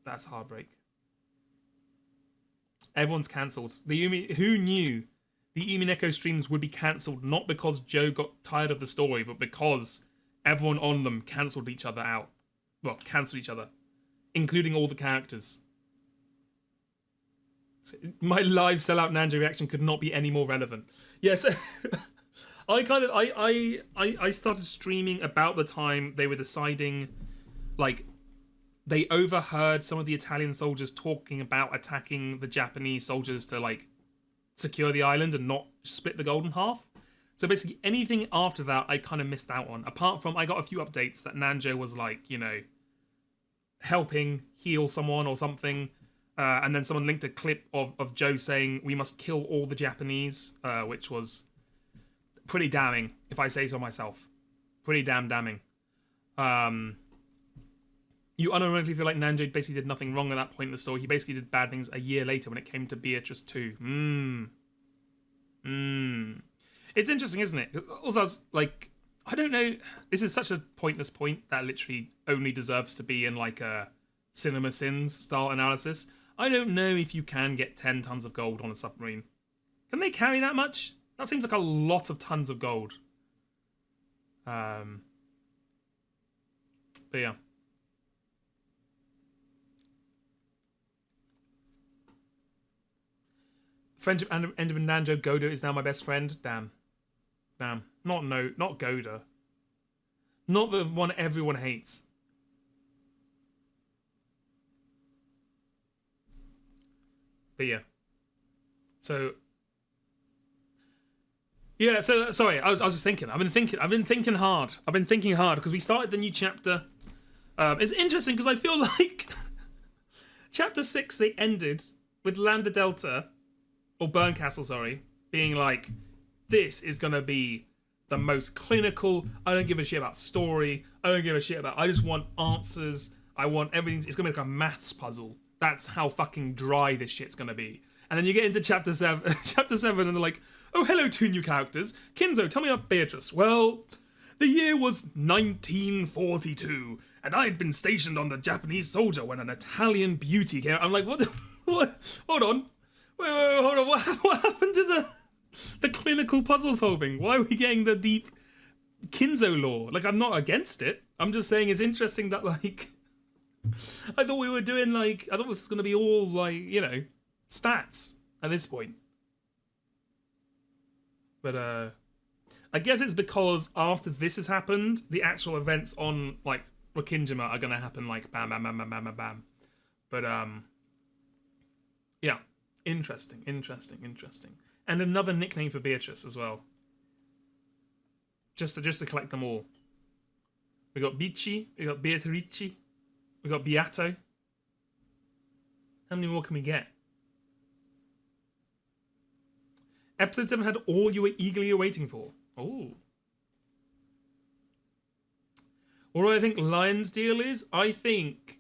That's heartbreak. Everyone's cancelled. Who knew the Umineko streams would be cancelled not because Joe got tired of the story, but because everyone on them cancelled each other out. Well, cancelled each other. Including all the characters. So my live sellout Nanjo reaction could not be any more relevant. Yes. I started streaming about the time they were deciding, like, they overheard some of the Italian soldiers talking about attacking the Japanese soldiers to, like, secure the island and not split the gold in half. So basically anything after that I kind of missed out on. Apart from I got a few updates that Nanjo was, like, you know, helping heal someone or something. And then someone linked a clip of Joe saying, we must kill all the Japanese, which was pretty damning, if I say so myself. Pretty damning. You unironically feel like Nanjo basically did nothing wrong at that point in the story. He basically did bad things a year later when it came to Beatrice 2. It's interesting, isn't it? Also, I was like, I don't know. This is such a pointless point that literally only deserves to be in like a Cinema Sins style analysis. I don't know if you can get 10 tons of gold on a submarine. Can they carry that much? That seems like a lot of tons of gold. But yeah. Friendship ended with Nanjo. Goda is now my best friend. Damn. Not Goda. Not the one everyone hates. But yeah. So sorry, I was just thinking. I've been thinking hard because we started the new chapter. It's interesting because I feel like chapter 6 they ended with Lambda Delta or Burncastle, sorry, being like, this is gonna be the most clinical. I don't give a shit about story. I just want answers. I want everything. It's gonna be like a maths puzzle. That's how fucking dry this shit's gonna be. And then you get into chapter 7, and they're like, oh, hello, 2 new characters. Kinzo, tell me about Beatrice. Well, the year was 1942, and I had been stationed on the Japanese soldier when an Italian beauty came. I'm like, what? Hold on. Wait, hold on. What happened to the clinical puzzle solving? Why are we getting the deep Kinzo lore? Like, I'm not against it. I'm just saying it's interesting that, like, I thought we were doing, like, I thought this was going to be all, like, you know, stats at this point. But, I guess it's because after this has happened, the actual events on, like, Wakinjima are going to happen, like, bam, bam, bam, bam, bam, bam. But, yeah. Interesting. And another nickname for Beatrice as well. Just to collect them all. We got Bici, we got Beatrice, we got Beato. How many more can we get? Episode 7 had all you were eagerly awaiting for. Oh. What do I think Lion's deal is? I think...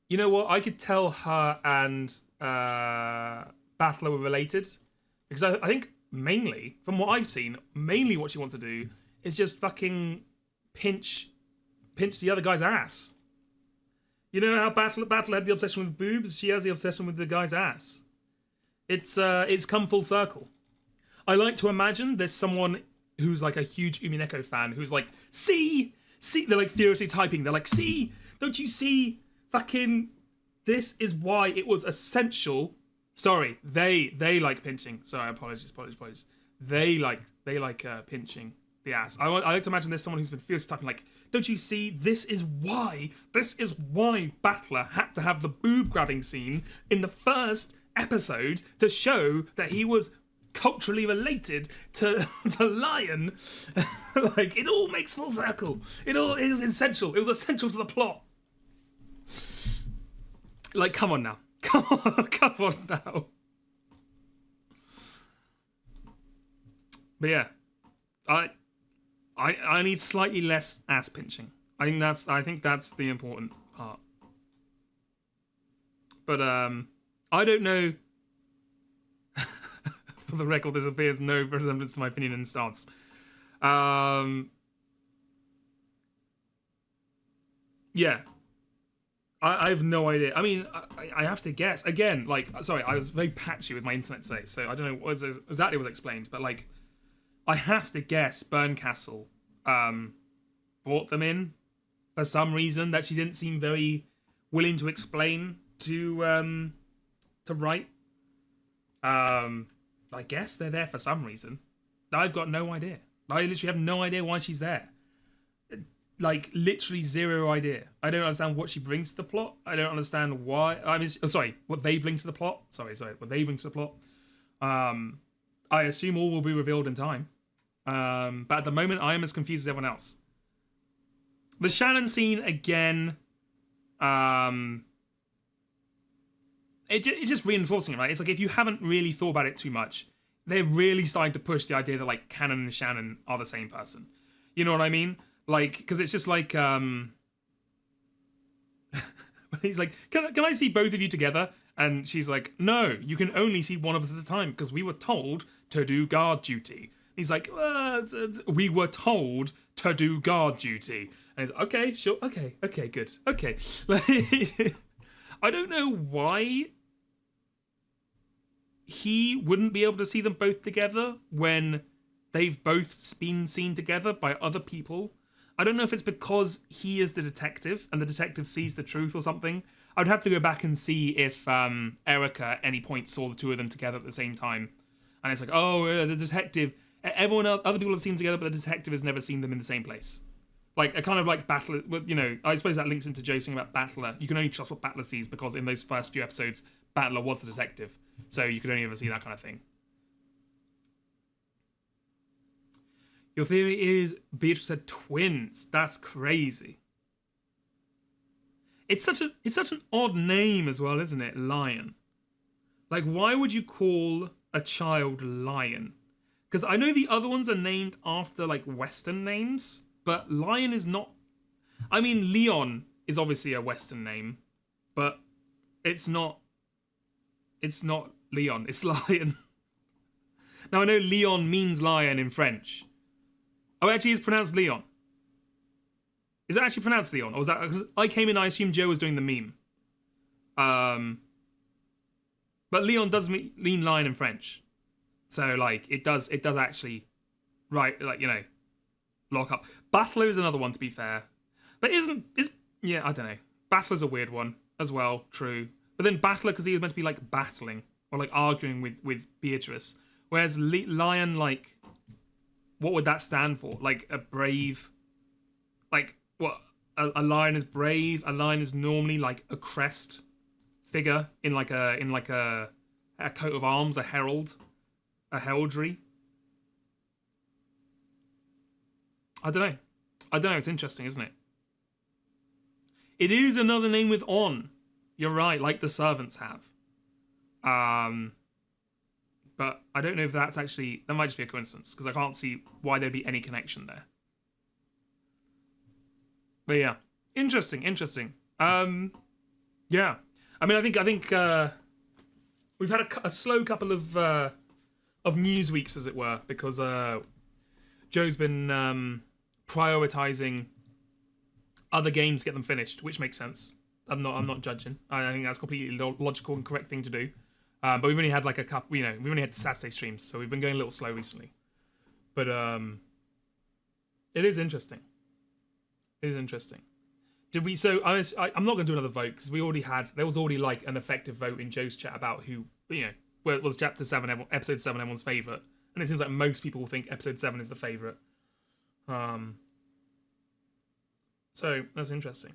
You know what? I could tell her and Battler were related. Because I think mainly, from what I've seen, mainly what she wants to do is just fucking pinch the other guy's ass. You know how Battler had the obsession with boobs? She has the obsession with the guy's ass. It's come full circle. I like to imagine there's someone who's like a huge Umineko fan who's like, see, they're like furiously typing. They're like, see, don't you see Fucking, this is why it was essential. Sorry, they like pinching. Sorry, apologies. They like pinching the ass. I like to imagine there's someone who's been fierce typing like, don't you see? This is why Battler had to have the boob grabbing scene in the first episode to show that he was culturally related to Lion. Like, it all makes full circle. It was essential. It was essential to the plot. Like, come on now. Come on now. But yeah, I need slightly less ass pinching. I think that's the important part. But I don't know. For the record, this appears no resemblance to my opinion and stance. Yeah. I have no idea. I mean, I have to guess. Again, like, sorry, I was very patchy with my internet today, so I don't know what exactly was explained, but like, I have to guess Berncastle brought them in for some reason that she didn't seem very willing to explain to write. I guess they're there for some reason. I've got no idea. I literally have no idea why she's there. Like, literally zero idea. I don't understand what she brings to the plot. I don't understand why. I mean, what they bring to the plot. What they bring to the plot. I assume all will be revealed in time. But at the moment, I am as confused as everyone else. The Shannon scene, again, it's just reinforcing it, right? It's like, if you haven't really thought about it too much, they're really starting to push the idea that, like, Canon and Shannon are the same person. You know what I mean? Like, because it's just like, he's like, can I see both of you together? And she's like, no, you can only see one of us at a time because we were told to do guard duty. He's like, we were told to do guard duty. And he's like, okay, sure, okay, good, okay. Like, I don't know why he wouldn't be able to see them both together when they've both been seen together by other people. I don't know if it's because he is the detective and the detective sees the truth or something. I'd have to go back and see if Erica at any point saw the two of them together at the same time. And it's like, oh, the detective, everyone else, other people have seen them together, but the detective has never seen them in the same place. Like, a kind of like Battler, you know, I suppose that links into Joe saying about Battler. You can only trust what Battler sees because in those first few episodes, Battler was the detective. So you could only ever see that kind of thing. Your theory is Beatrice had twins. That's crazy. It's such an odd name as well, isn't it? Lion. Like, why would you call a child Lion? Because I know the other ones are named after, like, Western names, but Lion is not. I mean, Leon is obviously a Western name, but it's not. It's not Leon. It's Lion. Now, I know Leon means lion in French. Oh, actually, it's pronounced Leon. Is it actually pronounced Leon? Or was that... Because I came in, I assumed Joe was doing the meme. But Leon does mean lion in French. So, like, it does actually... Right, like, you know... Lock up. Battler is another one, to be fair. But yeah, I don't know. Battler's a weird one as well, true. But then Battler, because he was meant to be, like, battling. Or, like, arguing with Beatrice. Whereas Lion, like... What would that stand for? Like, a brave... Like, what? A lion is brave. A lion is normally, like, a crest figure in a coat of arms, a herald. A heraldry. I don't know. It's interesting, isn't it? It is another name with on. You're right, like the servants have. But I don't know if that's actually... That might just be a coincidence, because I can't see why there'd be any connection there. But yeah. Interesting. Yeah. I mean, I think we've had a slow couple of news weeks, as it were, because Joe's been prioritizing other games to get them finished, which makes sense. I'm not judging. I think that's completely logical and correct thing to do. But we've only had like a couple, we've only had the Saturday streams, so we've been going a little slow recently. But it is interesting. It is interesting. Did we? So I'm not going to do another vote because there was already like an effective vote in Joe's chat about who was episode 7 everyone's favorite, and it seems like most people think episode 7 is the favorite. So that's interesting.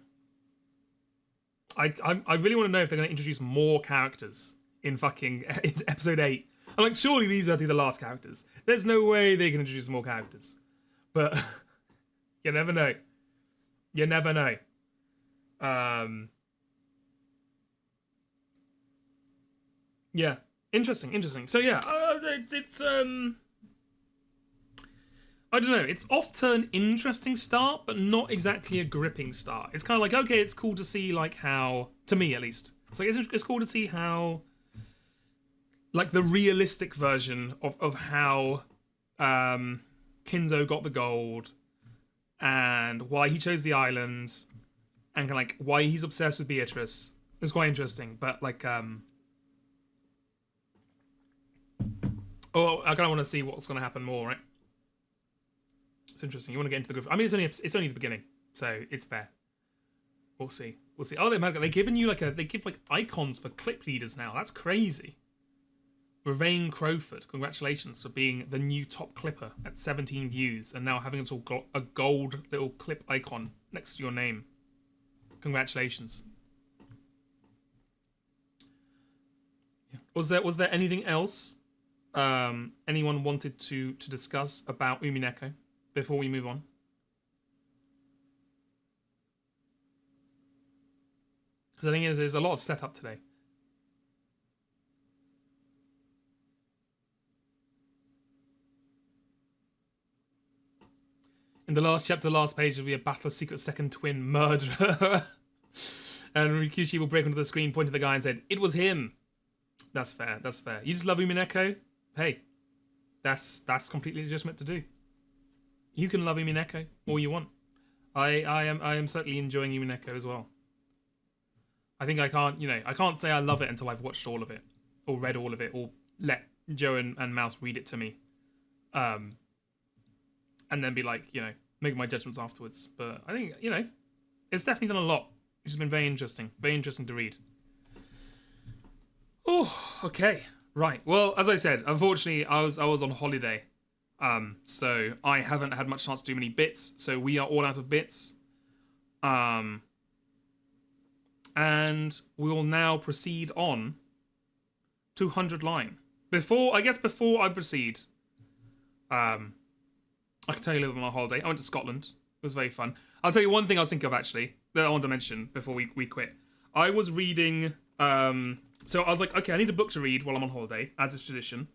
I really want to know if they're going to introduce more characters in into episode 8. I'm like, surely these are the last characters. There's no way they can introduce more characters, but you never know. You never know. Yeah, interesting. So yeah, it's I don't know. It's off to an interesting start, but not exactly a gripping start. It's kind of like, okay, it's cool to see like how, to me at least, it's cool to see how, like the realistic version of how Kinzo got the gold and why he chose the island and kind of like why he's obsessed with Beatrice. It's quite interesting, but like I kind of want to see what's going to happen more, right? It's interesting. You want to get into the group. I mean, it's only the beginning, so it's fair. We'll see. Oh, they're giving you they give icons for clip leaders now. That's crazy. Ravane Crowford, congratulations for being the new top clipper at 17 views and now having a gold little clip icon next to your name. Congratulations. Yeah. Was there anything else anyone wanted to discuss about UmiNeko before we move on? Because I think there's a lot of setup today. In the last chapter, last page, we have Battle of Secret Second Twin Murderer. And Rikushi will break onto the screen, point to the guy and said, "It was him." That's fair. You just love UmiNeko? Hey, that's completely legitimate to do. You can love UmiNeko all you want. I am certainly enjoying UmiNeko as well. I think I can't say I love it until I've watched all of it, or read all of it, or let Joe and Mouse read it to me. And then be like, make my judgments afterwards. But I think, it's definitely done a lot, which has been very interesting to read. Oh, okay. Right. Well, as I said, unfortunately, I was on holiday. So I haven't had much chance to do many bits. So we are all out of bits. And we will now proceed on to 100 line. Before I proceed, I can tell you a little bit about my holiday. I went to Scotland. It was very fun. I'll tell you one thing I was thinking of, actually, that I want to mention before we quit. I was reading... so I was like, okay, I need a book to read while I'm on holiday, as is tradition.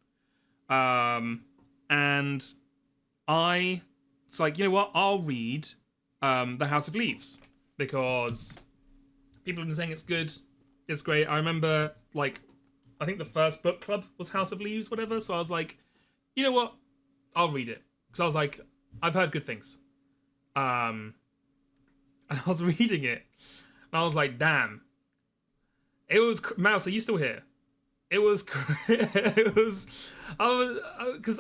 And it's like, you know what? I'll read The House of Leaves. Because people have been saying it's good. It's great. I remember, I think the first book club was House of Leaves, whatever. So I was like, you know what? I'll read it. Because I was like, I've heard good things. And I was reading it. And I was like, damn. It was... Mouse, are you still here? It was... because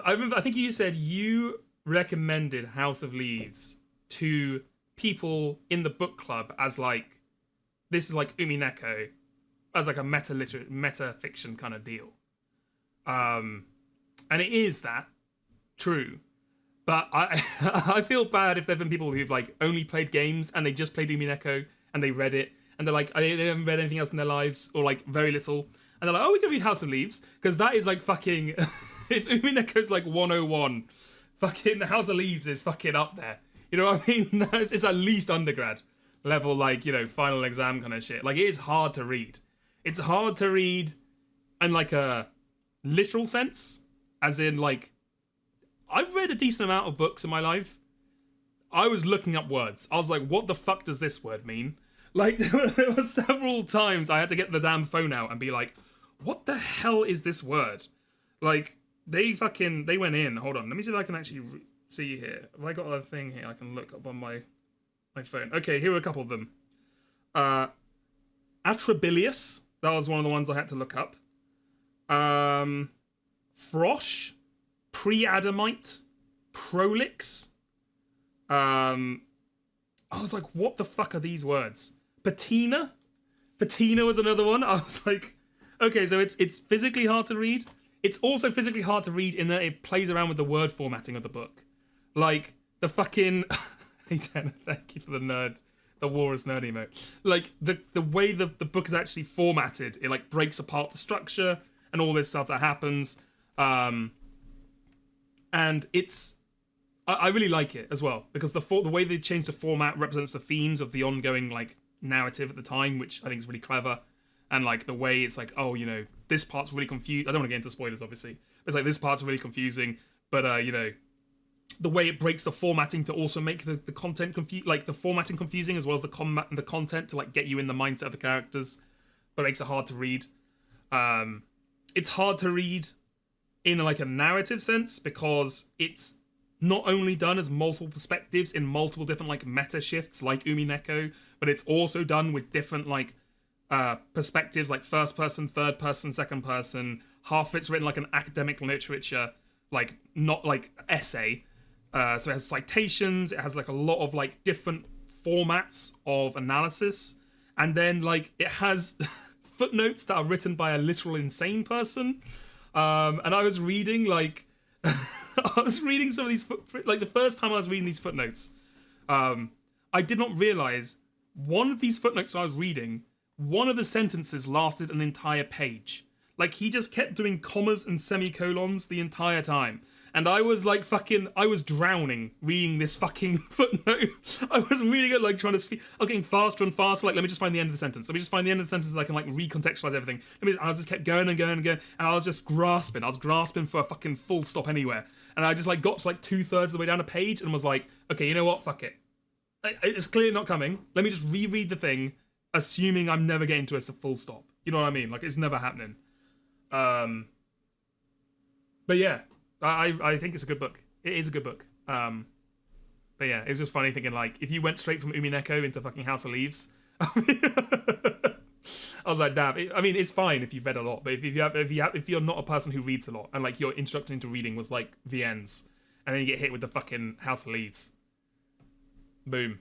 I remember, I think you said you recommended House of Leaves to people in the book club as this is like UmiNeko, as like a meta fiction kind of deal. And it is that. True. But I feel bad if there have been people who've only played games and they just played UmiNeko and they read it and they're like, they haven't read anything else in their lives or very little. And they're like, oh, we can read House of Leaves because that is fucking... if UmiNeko's 101, fucking House of Leaves is fucking up there. You know what I mean? It's at least undergrad level, final exam kind of shit. It is hard to read. It's hard to read in a literal sense, as in I've read a decent amount of books in my life. I was looking up words. I was like, what the fuck does this word mean? There were several times I had to get the damn phone out and be like, what the hell is this word? They went in. Hold on. Let me see if I can actually see here. Have I got a thing here I can look up on my phone? Okay, here are a couple of them. Atrabilius. That was one of the ones I had to look up. Frosh. Pre-Adamite, Prolix, I was like, what the fuck are these words? Patina? Patina was another one. I was like, okay, so it's physically hard to read. It's also physically hard to read in that it plays around with the word formatting of the book. Like, the fucking... Hey, Tanner, thank you for the Walrus nerd emote. Like, the way the book is actually formatted, it, like, breaks apart the structure and all this stuff that happens. And it's... I really like it as well, because the way they changed the format represents the themes of the ongoing, like, narrative at the time, which I think is really clever. And, like, the way it's like, oh, you know, this part's really confused. I don't want to get into spoilers, obviously. It's like, this part's really confusing, but, you know, the way it breaks the formatting to also make the content the formatting confusing, as well as the content to, like, get you in the mindset of the characters, but it makes it hard to read. It's hard to read in, like, a narrative sense, because it's not only done as multiple perspectives in multiple different, like, meta shifts, like UmiNeco, but it's also done with different, like, perspectives, like first person, third person, second person. Half of it's written like an academic literature, like, not like essay. So it has citations, it has, like, a lot of, like, different formats of analysis. And then, like, it has footnotes that are written by a literal insane person. And I was reading, like... I was reading some of these like the first time I was reading these footnotes, I did not realize one of these footnotes I was reading, one of the sentences lasted an entire page. Like, he just kept doing commas and semicolons the entire time. And I was like I was drowning reading this fucking footnote. I was reading it, like, trying to speak. I was getting faster and faster. Like, let me just find the end of the sentence. Let me just find the end of the sentence so I can, like, recontextualize everything. I just kept going and going and going. And I was just grasping. I was grasping for a fucking full stop anywhere. And I just, like, got to, like, 2/3 of the way down a page and was like, okay, you know what? Fuck it. It's clearly not coming. Let me just reread the thing, assuming I'm never getting to a full stop. You know what I mean? Like, it's never happening. But yeah. I think it's a good book. It is a good book. But yeah, it's just funny thinking, like, if you went straight from UmiNeco into fucking House of Leaves, I was like, damn. I mean, it's fine if you've read a lot, but if you're not a person who reads a lot, and, like, your introduction into reading was like the ends, and then you get hit with the fucking House of Leaves, boom.